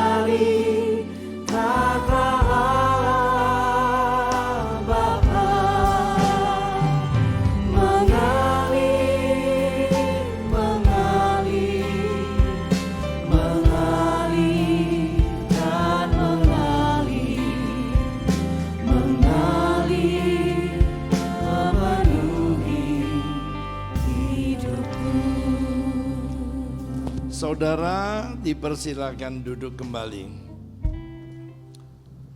Saudara dipersilakan duduk kembali.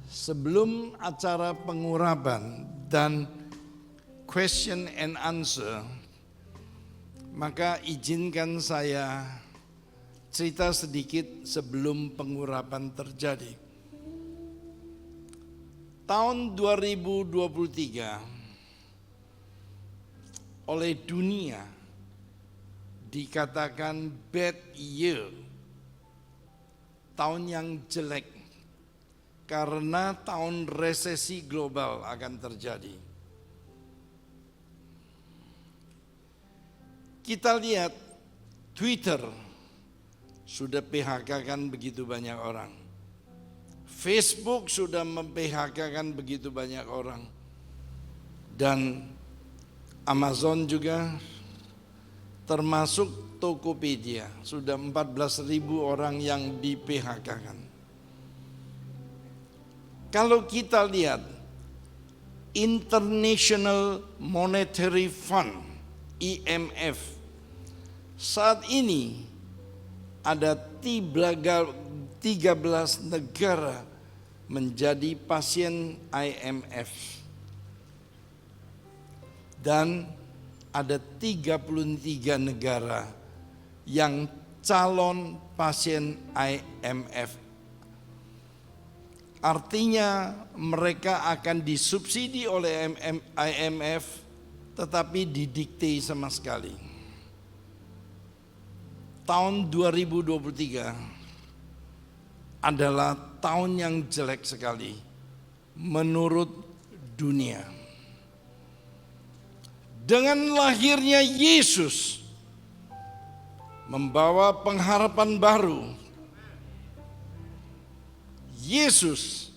Sebelum acara pengurapan dan question and answer, maka izinkan saya cerita sedikit sebelum pengurapan terjadi. Tahun 2023 oleh dunia dikatakan bad year, tahun yang jelek, karena tahun resesi global akan terjadi. Kita lihat Twitter sudah PHK-kan begitu banyak orang. Facebook sudah mem-PHK-kan begitu banyak orang. Dan Amazon juga, termasuk Tokopedia, sudah 14.000 orang yang di-PHK-kan. Kalau kita lihat International Monetary Fund, IMF, saat ini ada 13 negara menjadi pasien IMF. Dan ada 33 negara yang calon pasien IMF. Artinya mereka akan disubsidi oleh IMF tetapi didikte sama sekali. Tahun 2023 adalah tahun yang jelek sekali menurut dunia. Dengan lahirnya Yesus membawa pengharapan baru. Yesus,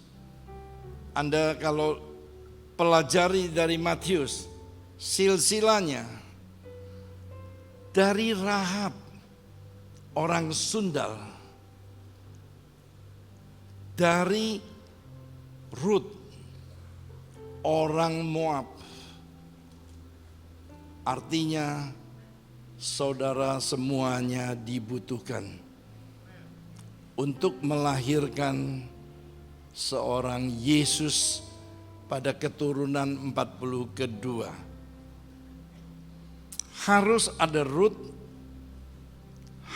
Anda kalau pelajari dari Matius, silsilanya dari Rahab, orang sundal, dari Rut, orang Moab. Artinya saudara semuanya dibutuhkan untuk melahirkan seorang Yesus pada keturunan 40 kedua. Harus ada Rut,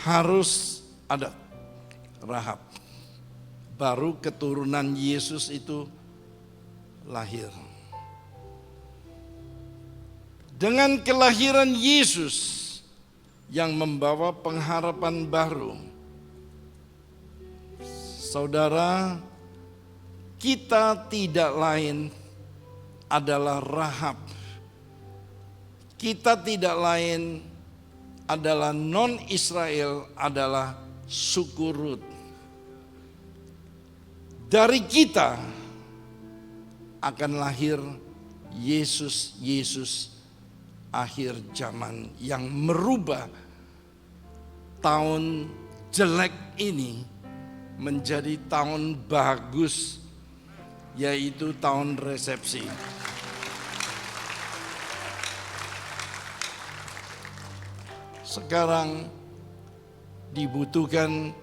harus ada Rahab. Baru keturunan Yesus itu lahir. Dengan kelahiran Yesus yang membawa pengharapan baru, saudara, kita tidak lain adalah Rahab. Kita tidak lain adalah non-Israel, adalah suku Rut. Dari kita akan lahir Yesus akhir zaman yang merubah tahun jelek ini menjadi tahun bagus, yaitu tahun resepsi. Sekarang dibutuhkan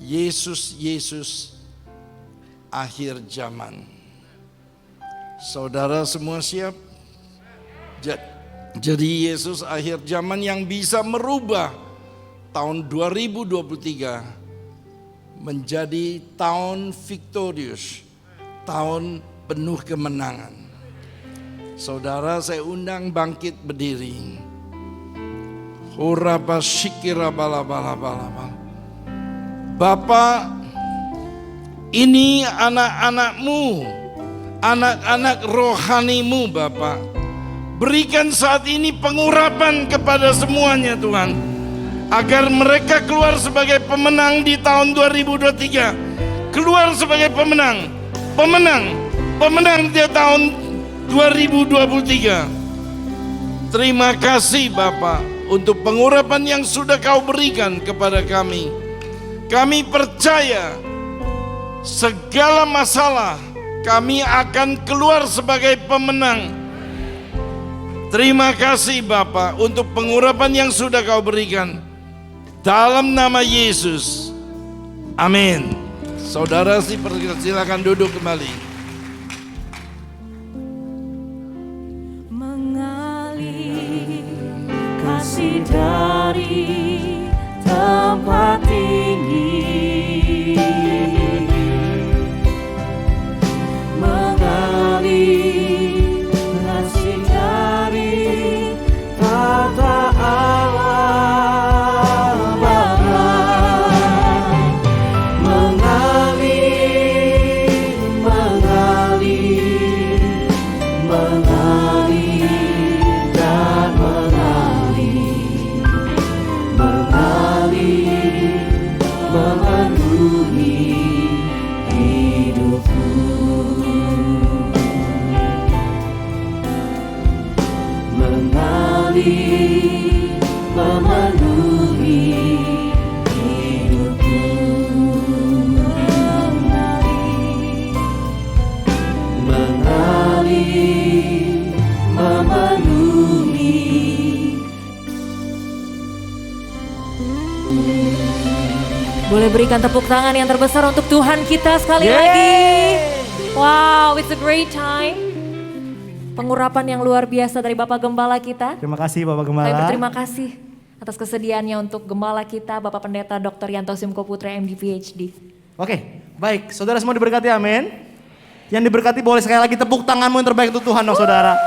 Yesus akhir zaman. Saudara semua siap? Jadi Yesus akhir zaman yang bisa merubah tahun 2023 menjadi tahun victorious, tahun penuh kemenangan. Saudara, saya undang bangkit berdiri. Huraba syikira bala. Bapak, ini anak-anakmu, anak-anak rohanimu Bapak. Berikan saat ini pengurapan kepada semuanya Tuhan, agar mereka keluar sebagai pemenang di tahun 2023. Keluar sebagai pemenang di tahun 2023. Terima kasih Bapak untuk pengurapan yang sudah Kau berikan kepada kami. Kami percaya segala masalah kami akan keluar sebagai pemenang. Terima kasih Bapak untuk pengurapan yang sudah Kau berikan. Dalam nama Yesus. Amin. Saudara silakan duduk kembali. Mengalir kasih dari tempat tinggi, mengalir kasih dari tata Allah Bapa, mengalir, mengalir, mengalir dan mengalir, mengalir, memenuhi hidupku. Mengalir, memenuhi hidupku. Mengalir, memenuhi. Boleh berikan tepuk tangan yang terbesar untuk Tuhan kita sekali lagi. Wow, it's a great time. Pengurapan yang luar biasa dari Bapak Gembala kita. Terima kasih Bapak Gembala. Kami berterima kasih atas kesediaannya untuk Gembala kita, Bapak Pendeta Dr. Yanto Simko Putra MD PhD. Oke, baik. Saudara semua diberkati, amin. Yang diberkati boleh sekali lagi tepuk tanganmu yang terbaik untuk Tuhan dong saudara.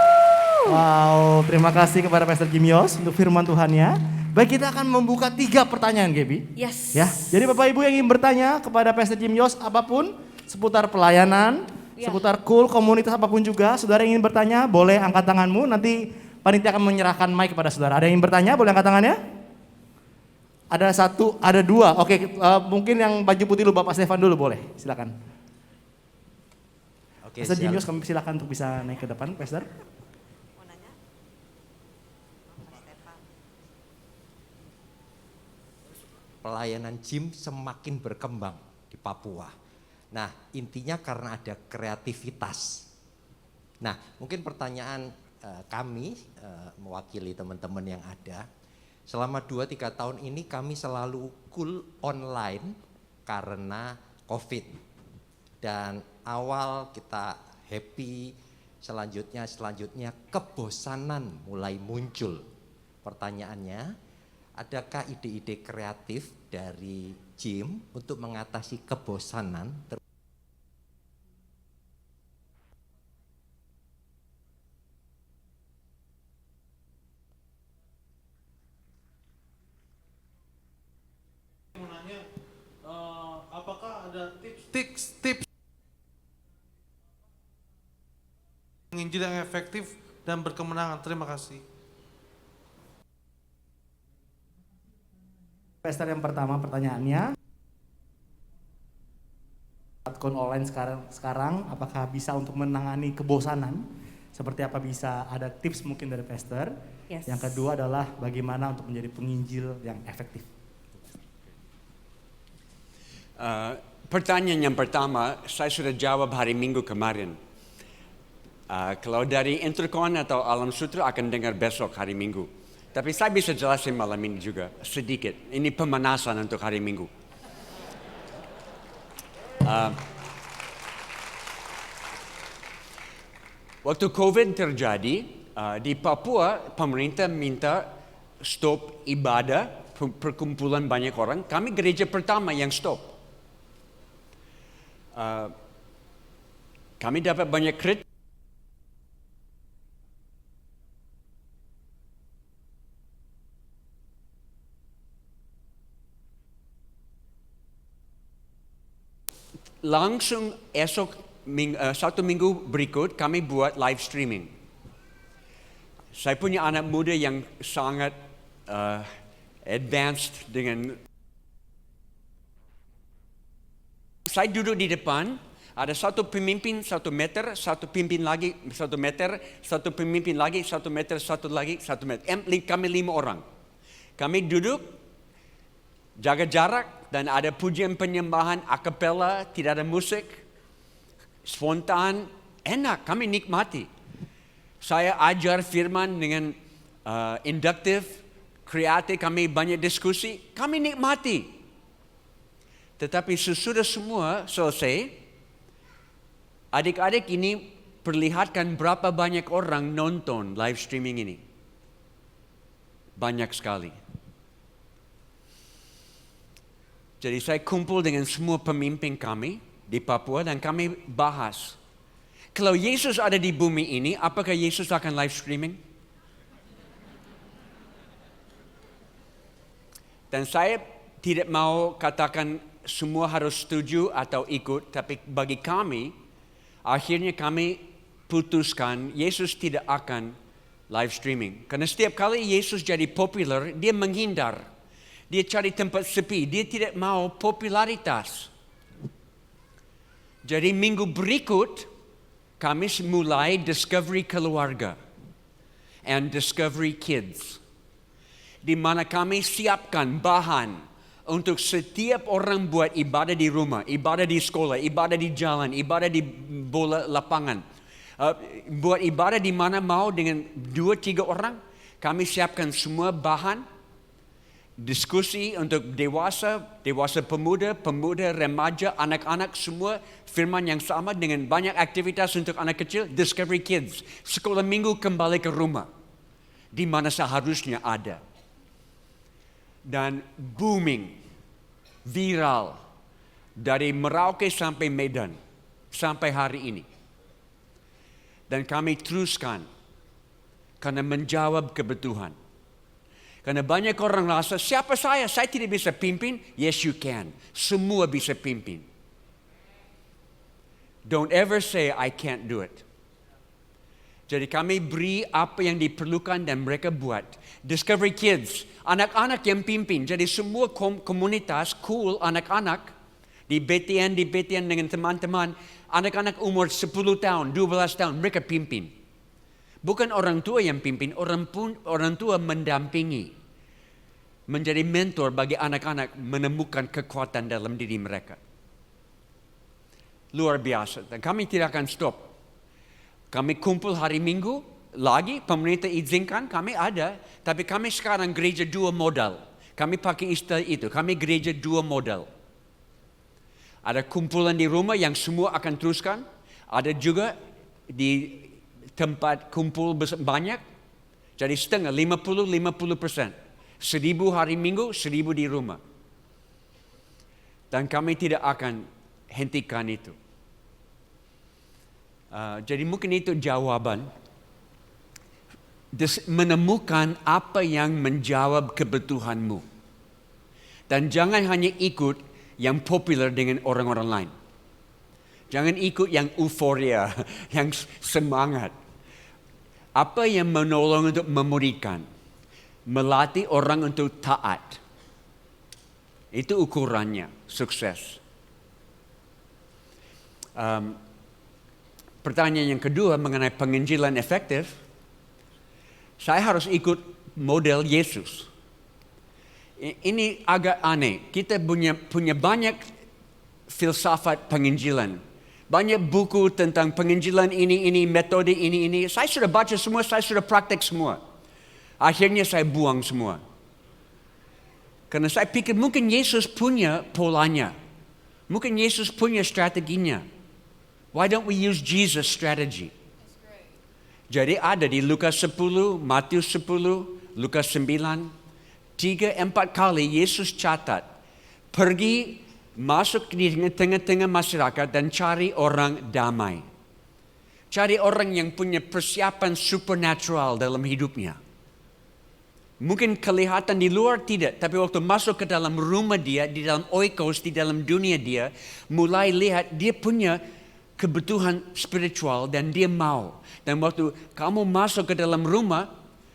Wow, terima kasih kepada Pastor Jim Yos untuk firman Tuhannya. Baik, kita akan membuka 3 pertanyaan, Gaby. Yes. Ya, jadi Bapak Ibu yang ingin bertanya kepada Pastor Jim Yos apapun seputar pelayanan, seputar cool, komunitas apapun juga, saudara yang ingin bertanya boleh angkat tanganmu, nanti panitia akan menyerahkan mic kepada saudara. Ada yang ingin bertanya boleh angkat tangannya? Ada 1, ada 2. Oke, mungkin yang baju putih dulu Bapak Stefan dulu boleh, silakan. Oke, Pastor Jim Yos kami silakan untuk bisa naik ke depan, Pastor. Pelayanan gym semakin berkembang di Papua. Nah, intinya karena ada kreativitas. Nah, mungkin pertanyaan kami mewakili teman-teman yang ada. Selama 2-3 tahun ini kami selalu cool online karena COVID. Dan awal kita happy, selanjutnya kebosanan mulai muncul. Pertanyaannya, adakah ide-ide kreatif dari Jim untuk mengatasi kebosanan? Apakah ada tips menginjil yang efektif dan berkemenangan? Terima kasih. Pastor yang pertama pertanyaannya, akun online sekarang apakah bisa untuk menangani kebosanan? Seperti apa bisa ada tips mungkin dari Pastor? Yes. Yang kedua adalah bagaimana untuk menjadi penginjil yang efektif? Pertanyaan yang pertama, saya sudah jawab hari Minggu kemarin. Kalau dari Intercon atau Alam Sutra akan dengar besok hari Minggu. Tapi saya bisa jelasin malam ini juga, sedikit. Ini pemanasan untuk hari Minggu. Waktu COVID terjadi, di Papua pemerintah minta stop ibadah, perkumpulan banyak orang. Kami gereja pertama yang stop. Kami dapat banyak kritik. Langsung esok 1 minggu berikut kami buat live streaming. Saya punya anak muda yang sangat advanced dengan. Saya duduk di depan, ada satu pemimpin 1 meter, satu pemimpin lagi 1 meter, satu pemimpin lagi 1 meter, satu lagi 1 meter. Kami 5 orang. Kami duduk, jaga jarak, dan ada pujian penyembahan akapela, tidak ada musik, spontan, enak, kami nikmati. Saya ajar firman dengan induktif, kreatif, kami banyak diskusi, kami nikmati. Tetapi sesudah semua selesai, adik-adik ini perlihatkan berapa banyak orang nonton live streaming ini. Banyak sekali. Jadi saya kumpul dengan semua pemimpin kami di Papua dan kami bahas. Kalau Yesus ada di bumi ini, apakah Yesus akan live streaming? Dan saya tidak mau katakan semua harus setuju atau ikut, tapi bagi kami, akhirnya kami putuskan Yesus tidak akan live streaming. Karena setiap kali Yesus jadi populer, dia menghindar. Dia cari tempat sepi, dia tidak mau popularitas. Jadi minggu berikut, kami mulai Discovery Keluarga and Discovery Kids. Di mana kami siapkan bahan untuk setiap orang buat ibadah di rumah, ibadah di sekolah, ibadah di jalan, ibadah di bola lapangan. Buat ibadah di mana mau dengan 2-3 orang, kami siapkan semua bahan, diskusi untuk dewasa pemuda, remaja, anak-anak, semua firman yang sama dengan banyak aktivitas untuk anak kecil, Discovery Kids. Sekolah minggu kembali ke rumah, di mana seharusnya ada. Dan booming, viral, dari Merauke sampai Medan, sampai hari ini. Dan kami teruskan, karena menjawab kebutuhan. Karena banyak orang rasa, siapa saya? Saya tidak bisa pimpin. Yes, you can. Semua bisa pimpin. Don't ever say, I can't do it. Jadi kami beri apa yang diperlukan dan mereka buat. Discovery Kids, anak-anak yang pimpin. Jadi semua komunitas cool anak-anak di BTN dengan teman-teman. Anak-anak umur 10 tahun, 12 tahun, mereka pimpin. Bukan orang tua yang pimpin, orang tua mendampingi. Menjadi mentor bagi anak-anak menemukan kekuatan dalam diri mereka. Luar biasa. Dan kami tidak akan stop. Kami kumpul hari Minggu, lagi pemerintah izinkan, kami ada. Tapi kami sekarang gereja 2 modal. Kami pakai istilah itu, kami gereja 2 modal. Ada kumpulan di rumah yang semua akan teruskan. Ada juga di tempat kumpul banyak. Jadi setengah, 50%. 1000 hari Minggu, 1000 di rumah. Dan kami tidak akan hentikan itu. Jadi mungkin itu jawaban. Menemukan apa yang menjawab kebutuhanmu. Dan jangan hanya ikut yang populer dengan orang-orang lain. Jangan ikut yang euforia, yang semangat. Apa yang menolong untuk memuridkan. Melatih orang untuk taat. Itu ukurannya, sukses. Pertanyaan yang kedua mengenai penginjilan efektif. Saya harus ikut model Yesus. Ini agak aneh. Kita punya banyak filsafat penginjilan. Banyak buku tentang penginjilan ini, metode ini. Saya sudah baca semua, saya sudah praktek semua. Akhirnya saya buang semua. Karena saya pikir mungkin Yesus punya polanya. Mungkin Yesus punya strateginya. Why don't we use Jesus' strategy? Jadi ada di Lukas 10, Matius 10, Lukas 9. 3-4 kali Yesus catat. Pergi masuk di tengah-tengah masyarakat dan cari orang damai. Cari orang yang punya persiapan supernatural dalam hidupnya. Mungkin kelihatan di luar tidak, tapi waktu masuk ke dalam rumah dia, di dalam oikos, di dalam dunia dia, mulai lihat dia punya kebutuhan spiritual dan dia mau. Dan waktu kamu masuk ke dalam rumah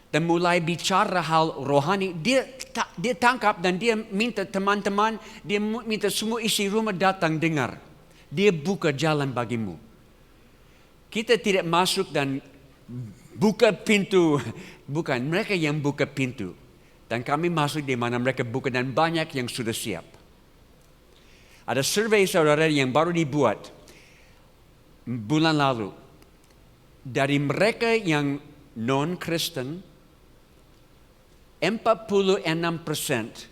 dan mulai bicara hal rohani, dia tangkap dan dia minta teman-teman, dia minta semua isi rumah datang dengar. Dia buka jalan bagimu. Kita tidak masuk dan buka pintu. Bukan, mereka yang buka pintu. Dan kami masuk di mana mereka buka dan banyak yang sudah siap. Ada survei saudara yang baru dibuat bulan lalu. Dari mereka yang non-Kristen, 46%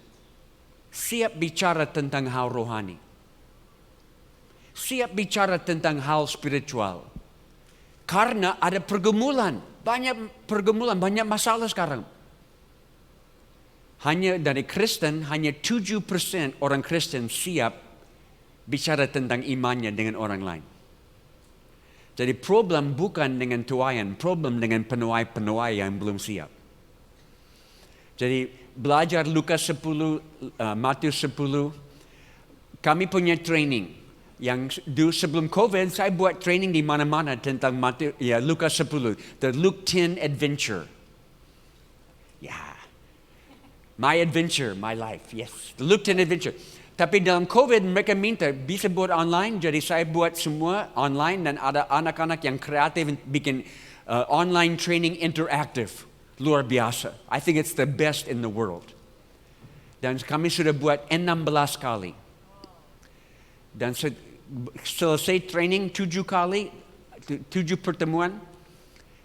siap bicara tentang hal rohani. Siap bicara tentang hal spiritual. Karena ada pergumulan, banyak masalah sekarang. Hanya dari Kristen, hanya 7% orang Kristen siap bicara tentang imannya dengan orang lain. Jadi problem bukan dengan tuayan, problem dengan penuai-penuai yang belum siap. Jadi belajar Lukas 10, Matius 10, kami punya training. Yang sebelum COVID, saya buat training di mana-mana tentang Lukas 10, the Luke 10 adventure. My adventure, my life, yes, the Luke 10 adventure. Tapi dalam COVID mereka minta bisa buat online, jadi saya buat semua online dan ada anak-anak yang kreatif bikin online training interaktif. Luar biasa. I think it's the best in the world. Dan kami sudah buat 16 kali. Dan selesai training 7 kali, 7 pertemuan,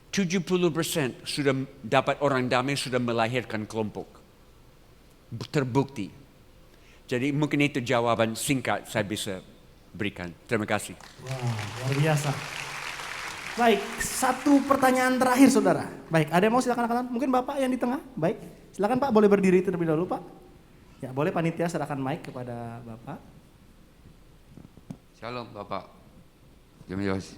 70% sudah dapat orang damai, sudah melahirkan kelompok. Terbukti. Jadi mungkin itu jawaban singkat saya bisa berikan. Terima kasih. Wah, luar biasa. Baik, satu pertanyaan terakhir saudara. Baik, ada yang mau silakan angkat tangan? Mungkin Bapak yang di tengah. Baik, silakan Pak, boleh berdiri terlebih dahulu Pak. Ya, boleh panitia serahkan mic kepada Bapak. Shalom Bapak. Jamios.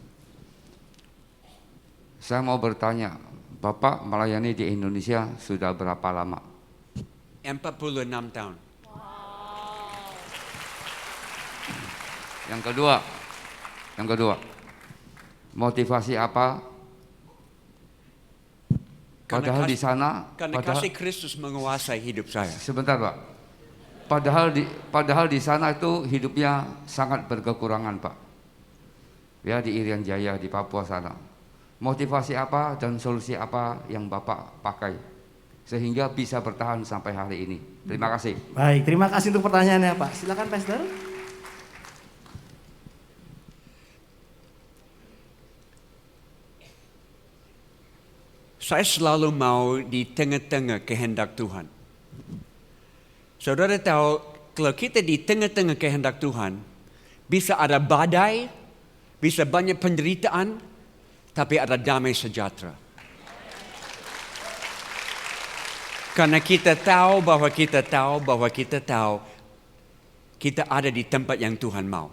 Saya mau bertanya, Bapak melayani di Indonesia sudah berapa lama? 46 tahun. Yang kedua, motivasi apa? Padahal di sana, karena kasih Kristus menguasai hidup saya. Sebentar Pak, padahal di sana itu hidupnya sangat berkekurangan Pak. Ya di Irian Jaya di Papua sana. Motivasi apa dan solusi apa yang Bapak pakai sehingga bisa bertahan sampai hari ini? Terima kasih. Baik, terima kasih untuk pertanyaannya Pak. Silakan Pastor. Saya selalu mau di tengah-tengah kehendak Tuhan. Saudara tahu, kalau kita di tengah-tengah kehendak Tuhan, bisa ada badai, bisa banyak penderitaan, tapi ada damai sejahtera. Karena kita tahu bahwa kita ada di tempat yang Tuhan mau.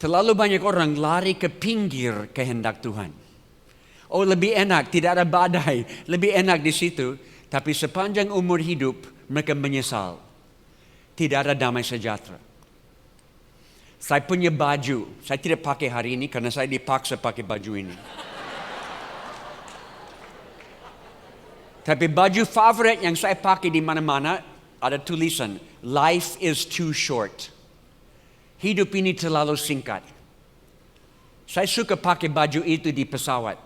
Terlalu banyak orang lari ke pinggir kehendak Tuhan. Oh lebih enak, tidak ada badai, lebih enak di situ. Tapi sepanjang umur hidup mereka menyesal. Tidak ada damai sejahtera. Saya punya baju, saya tidak pakai hari ini karena saya dipaksa pakai baju ini. Tapi baju favorit yang saya pakai di mana-mana ada tulisan, life is too short. Hidup ini terlalu singkat. Saya suka pakai baju itu di pesawat.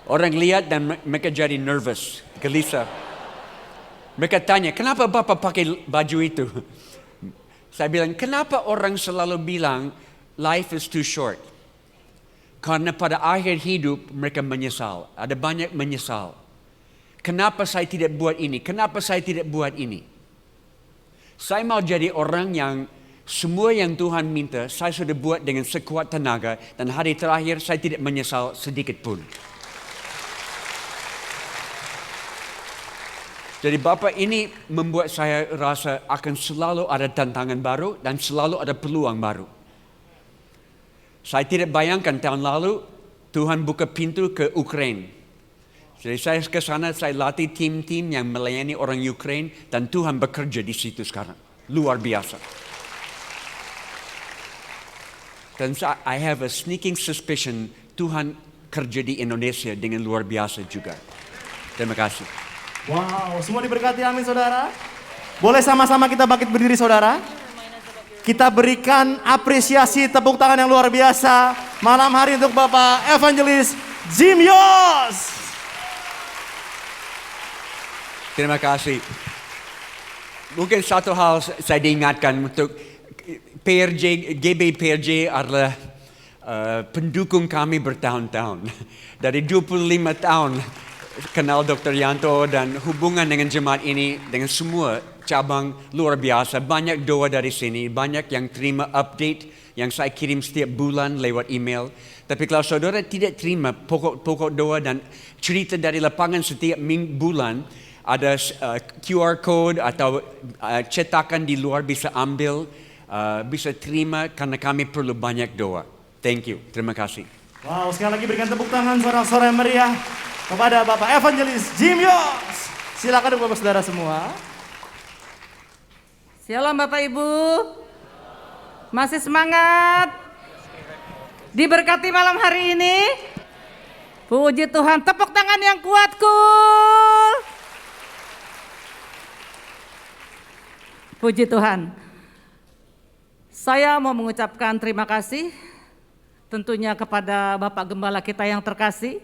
Orang lihat dan mereka jadi nervous, gelisah. Mereka tanya, kenapa Bapak pakai baju itu? Saya bilang, kenapa orang selalu bilang life is too short? Karena pada akhir hidup mereka menyesal. Ada banyak menyesal. Kenapa saya tidak buat ini? Kenapa saya tidak buat ini? Saya mau jadi orang yang semua yang Tuhan minta, saya sudah buat dengan sekuat tenaga. Dan hari terakhir saya tidak menyesal sedikit pun. Jadi Bapak ini membuat saya rasa akan selalu ada tantangan baru dan selalu ada peluang baru. Saya tidak bayangkan tahun lalu Tuhan buka pintu ke Ukraina. Jadi saya ke sana, saya latih tim-tim yang melayani orang Ukraina dan Tuhan bekerja di situ sekarang. Luar biasa. Dan I have a sneaking suspicion Tuhan kerja di Indonesia dengan luar biasa juga. Terima kasih. Wow, semua diberkati amin saudara. Boleh sama-sama kita bangkit berdiri saudara. Kita berikan apresiasi tepuk tangan yang luar biasa malam hari untuk Bapak Evangelis Jim Yos. Terima kasih. Mungkin satu hal saya diingatkan untuk PRJ, GB PRJ adalah pendukung kami bertahun-tahun. Dari 25 tahun kenal Dr. Yanto dan hubungan dengan jemaat ini dengan semua cabang luar biasa. Banyak doa dari sini, banyak yang terima update yang saya kirim setiap bulan lewat email. Tapi kalau saudara tidak terima pokok doa dan cerita dari lapangan setiap bulan, ada QR code atau cetakan di luar bisa ambil, bisa terima karena kami perlu banyak doa. Thank you, terima kasih. Wow, sekali lagi berikan tepuk tangan sorak-sorai yang meriah kepada Bapak Evangelis Jim Yos. Silakan Bapak Saudara semua. Shalom Bapak Ibu. Masih semangat? Diberkati malam hari ini? Puji Tuhan, tepuk tangan yang kuat, cool. Puji Tuhan. Saya mau mengucapkan terima kasih tentunya kepada Bapak Gembala kita yang terkasih.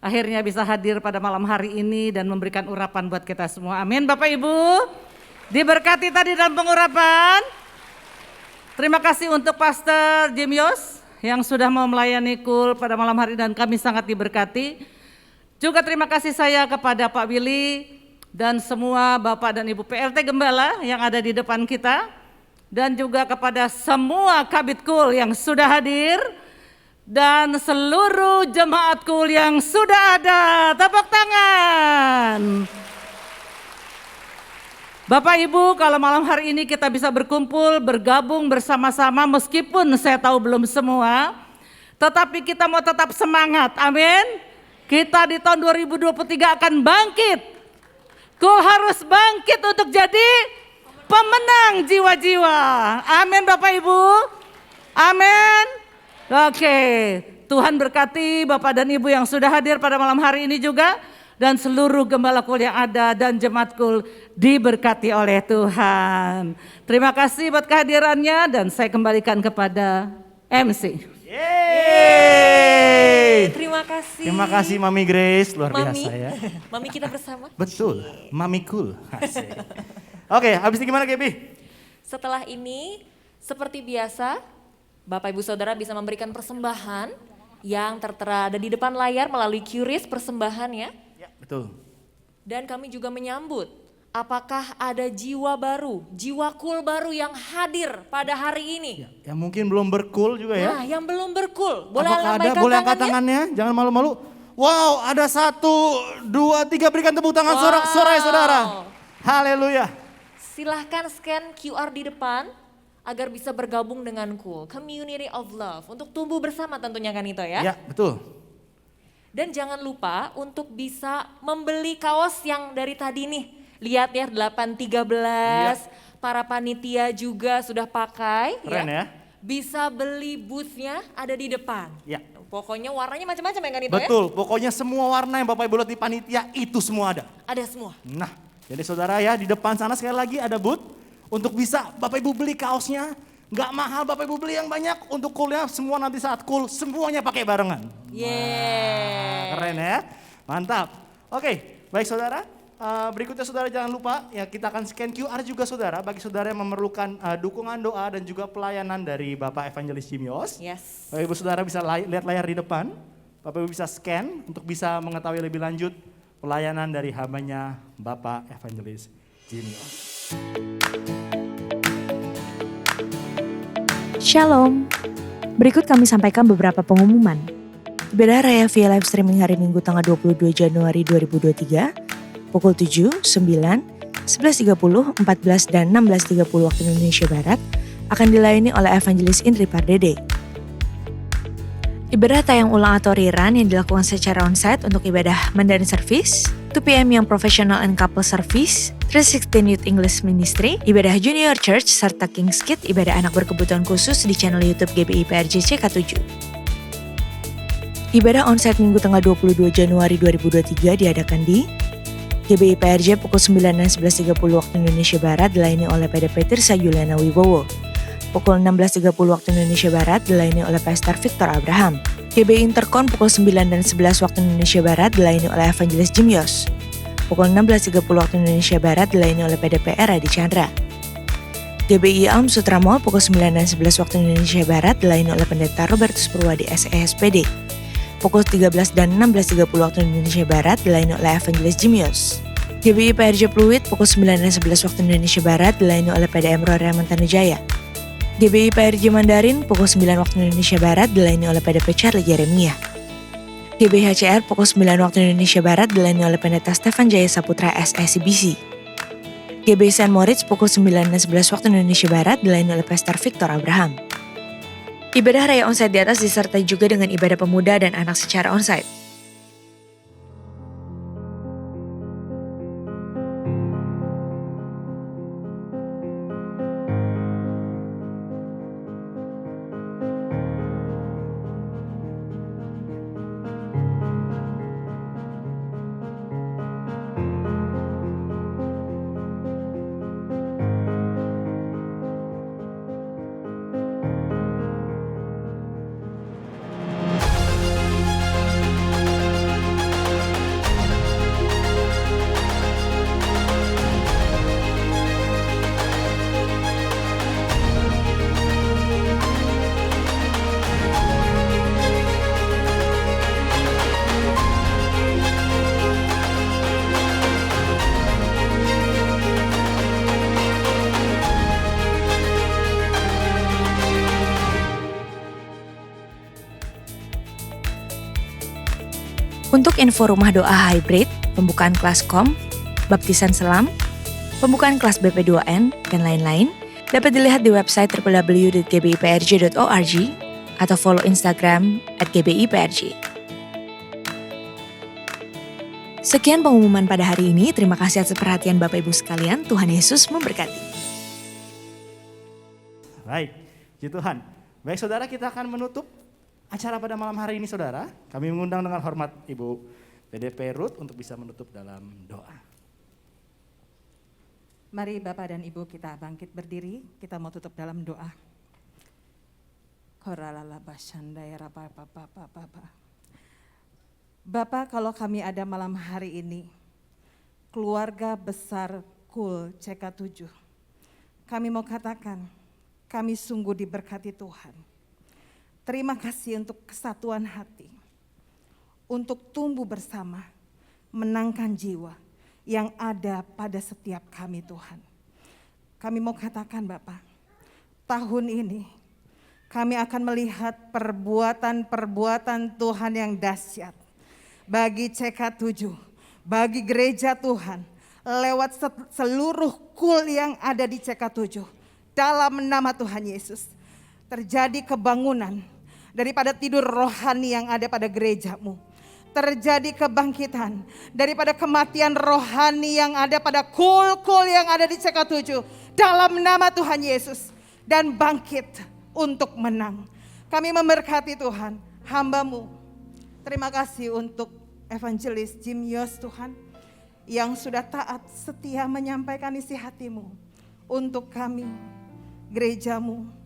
Akhirnya bisa hadir pada malam hari ini dan memberikan urapan buat kita semua. Amin Bapak Ibu. Diberkati tadi dalam pengurapan. Terima kasih untuk Pastor Jim Yos yang sudah mau melayani KUL pada malam hari dan kami sangat diberkati. Juga terima kasih saya kepada Pak Willy dan semua Bapak dan Ibu PLT Gembala yang ada di depan kita. Dan juga kepada semua Kabid KUL yang sudah hadir. Dan seluruh jemaat KUL yang sudah ada. Tepuk tangan. Bapak Ibu, kalau malam hari ini kita bisa berkumpul, bergabung bersama-sama meskipun saya tahu belum semua, tetapi kita mau tetap semangat, amin. Kita di tahun 2023 akan bangkit. KUL harus bangkit untuk jadi pemenang jiwa-jiwa. Amin Bapak Ibu. Amin. Oke, Tuhan berkati Bapak dan Ibu yang sudah hadir pada malam hari ini juga. Dan seluruh gembala KUL yang ada dan jemaat KUL diberkati oleh Tuhan. Terima kasih buat kehadirannya dan saya kembalikan kepada MC. Yeay. Terima kasih. Terima kasih Mami Grace, luar Mami, biasa ya. Mami kita bersama. Betul, Mami KUL. Asik. Oke, habis ini gimana Gaby? Setelah ini seperti biasa Bapak Ibu Saudara bisa memberikan persembahan yang tertera ada di depan layar melalui QRIS persembahan ya. Betul. Dan kami juga menyambut apakah ada jiwa baru, jiwa KUL baru yang hadir pada hari ini. Yang mungkin belum berkul juga ya. Nah, yang belum berkul, boleh Apakah ada? Boleh angkat tangannya, jangan malu-malu. Wow, ada 1, 2, 3, berikan tepuk tangan sorak-sorai saudara. Haleluya. Silahkan scan QR di depan agar bisa bergabung dengan KUL, Community of Love, untuk tumbuh bersama tentunya kan itu ya. Ya, betul. Dan jangan lupa untuk bisa membeli kaos yang dari tadi nih. Lihat ya 813, para panitia juga sudah pakai. Keren ya. Bisa beli boothnya ada di depan. Ya. Pokoknya warnanya macam-macam ya kan itu Betul, pokoknya semua warna yang Bapak Ibu lihat di panitia itu semua ada. Ada semua. Nah, jadi saudara ya di depan sana sekali lagi ada booth. Untuk bisa Bapak Ibu beli kaosnya. Gak mahal Bapak Ibu beli yang banyak untuk KUL-nya, semua nanti saat KUL semuanya pakai barengan. Yeay. Keren ya, mantap. Oke, baik saudara, berikutnya saudara jangan lupa ya kita akan scan QR juga saudara bagi saudara yang memerlukan dukungan doa dan juga pelayanan dari Bapak Evangelis Jim Yos. Yes. Bapak Ibu saudara bisa lihat layar di depan, Bapak Ibu bisa scan untuk bisa mengetahui lebih lanjut pelayanan dari hambanya Bapak Evangelis Jim Yos. Shalom. Berikut kami sampaikan beberapa pengumuman. Ibadah Raya via live streaming hari Minggu tanggal 22 Januari 2023 pukul 7, 9, 11.30, 14 dan 16.30 waktu Indonesia Barat akan dilayani oleh Evangelis Indri Pardede. Ibadah tayang ulang atau rerun yang dilakukan secara onsite untuk ibadah Mandarin Service, 2 PM yang Professional and Couple Service, 316 Youth English Ministry, ibadah Junior Church, serta King's Kid, ibadah anak berkebutuhan khusus di channel YouTube GBI PRJC K7. Ibadah onsite Minggu tanggal 22 Januari 2023 diadakan di GBI PRJ pukul 9 dan 11.30 waktu Indonesia Barat dilayani oleh PDP Tirsa Yuliana Wibowo. Pukul 16.30 waktu Indonesia Barat dilayani oleh Pastor Victor Abraham. GBI Intercon pukul 9 dan 11 waktu Indonesia Barat dilayani oleh Evangelis Jim Yos. Pukul 16.30 waktu Indonesia Barat dilayani oleh PDP Adi Chandra. GBI Alm Sutra Mall pukul 9 dan 11 waktu Indonesia Barat dilayani oleh Pendeta Robertus Purwadi SESPD. Pukul 13 dan 16.30 waktu Indonesia Barat dilayani oleh Evangelis Jimios. GBI PRJ Pluit pukul 9 dan 11 waktu Indonesia Barat dilayani oleh PDM Roreman Tanujaya. GBI PRJ Mandarin pukul 9 waktu Indonesia Barat dilayani oleh PDP Charlie Jeremia. GBI HCR pukul 9 waktu Indonesia Barat dilayani oleh Pendeta Stefan Jaya Saputra SECBC. GBI St. Moritz pukul 9 dan 11 waktu Indonesia Barat dilayani oleh Pastor Victor Abraham. Ibadah Raya Onsite di atas disertai juga dengan ibadah pemuda dan anak secara onsite. Untuk info rumah doa hybrid, pembukaan kelas KOM, baptisan selam, pembukaan kelas BP2N, dan lain-lain, dapat dilihat di website www.gbiprj.org atau follow Instagram @gbiprj. Sekian pengumuman pada hari ini. Terima kasih atas perhatian Bapak Ibu sekalian. Tuhan Yesus memberkati. Baik, puji Tuhan. Baik saudara, kita akan menutup acara pada malam hari ini saudara. Kami mengundang dengan hormat Ibu PDP Ruth untuk bisa menutup dalam doa. Mari Bapak dan Ibu kita bangkit berdiri, kita mau tutup dalam doa. Bapak, kalau kami ada malam hari ini, keluarga besar KUL CK7, kami mau katakan, kami sungguh diberkati Tuhan. Terima kasih untuk kesatuan hati, untuk tumbuh bersama, menangkan jiwa yang ada pada setiap kami Tuhan. Kami mau katakan Bapak, tahun ini kami akan melihat perbuatan-perbuatan Tuhan yang dahsyat bagi CK7, bagi gereja Tuhan, lewat seluruh KUL yang ada di CK7. Dalam nama Tuhan Yesus, terjadi kebangunan daripada tidur rohani yang ada pada gerejamu. Terjadi kebangkitan daripada kematian rohani yang ada pada KUL-KUL yang ada di CK7. Dalam nama Tuhan Yesus. Dan bangkit untuk menang. Kami memberkati Tuhan, hamba-Mu. Terima kasih untuk Evangelis Jimios Tuhan, yang sudah taat setia menyampaikan isi hati-Mu untuk kami, gereja-Mu,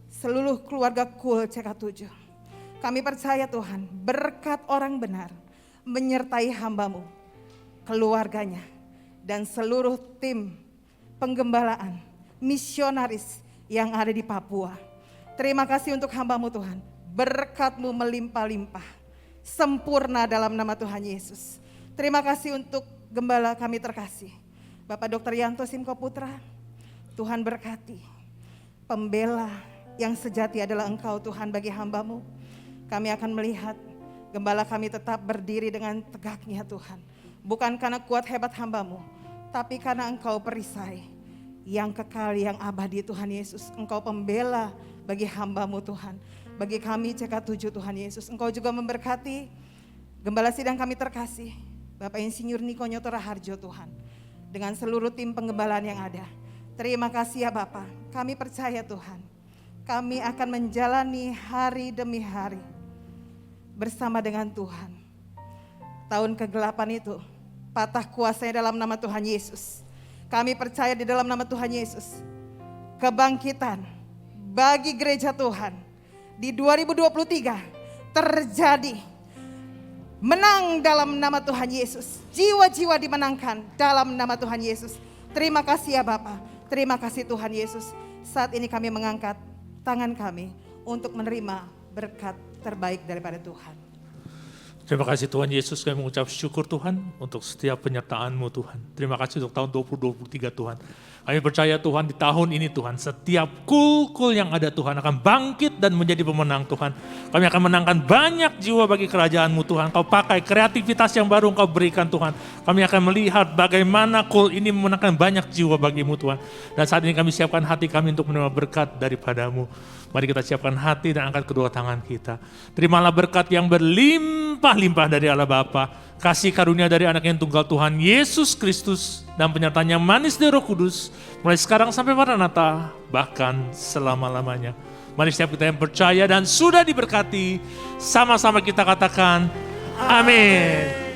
seluruh keluarga KUL CK7. Kami percaya Tuhan, berkat orang benar menyertai hamba-Mu, keluarganya, dan seluruh tim penggembalaan, misionaris yang ada di Papua. Terima kasih untuk hamba-Mu Tuhan, berkat-Mu melimpah-limpah, sempurna dalam nama Tuhan Yesus. Terima kasih untuk gembala kami terkasih, Bapak Dr. Yanto Simko Putra. Tuhan berkati, pembela yang sejati adalah Engkau Tuhan bagi hamba-Mu. Kami akan melihat gembala kami tetap berdiri dengan tegaknya Tuhan. Bukan karena kuat hebat hamba-Mu, tapi karena Engkau perisai yang kekal, yang abadi Tuhan Yesus. Engkau pembela bagi hamba-Mu Tuhan. Bagi kami CK7 Tuhan Yesus. Engkau juga memberkati gembala sidang kami terkasih, Bapak Insinyur Niko Nyoto Raharjo Tuhan. Dengan seluruh tim penggembalaan yang ada. Terima kasih ya Bapak. Kami percaya Tuhan, kami akan menjalani hari demi hari bersama dengan Tuhan. Tahun kegelapan itu patah kuasanya dalam nama Tuhan Yesus. Kami percaya di dalam nama Tuhan Yesus, kebangkitan bagi gereja Tuhan di 2023 terjadi. Menang dalam nama Tuhan Yesus. Jiwa-jiwa dimenangkan dalam nama Tuhan Yesus. Terima kasih ya Bapa. Terima kasih Tuhan Yesus. Saat ini kami mengangkat tangan kami untuk menerima berkat terbaik daripada Tuhan. Terima kasih Tuhan Yesus, kami mengucap syukur Tuhan untuk setiap penyertaan-Mu Tuhan. Terima kasih untuk tahun 2023 Tuhan. Kami percaya Tuhan di tahun ini Tuhan, setiap kul-kul yang ada Tuhan akan bangkit dan menjadi pemenang Tuhan. Kami akan menangkan banyak jiwa bagi kerajaan-Mu Tuhan. Kau pakai kreativitas yang baru Engkau berikan Tuhan. Kami akan melihat bagaimana kul ini memenangkan banyak jiwa bagi-Mu Tuhan. Dan saat ini kami siapkan hati kami untuk menerima berkat daripada-Mu. Mari kita siapkan hati dan angkat kedua tangan kita. Terimalah berkat yang berlimpah-limpah dari Allah Bapa, kasih karunia dari anak yang tunggal Tuhan Yesus Kristus, dan penyertaan yang manis dari Roh Kudus, mulai sekarang sampai Maranatha, bahkan selama-lamanya. Mari setiap kita yang percaya dan sudah diberkati, sama-sama kita katakan, amin.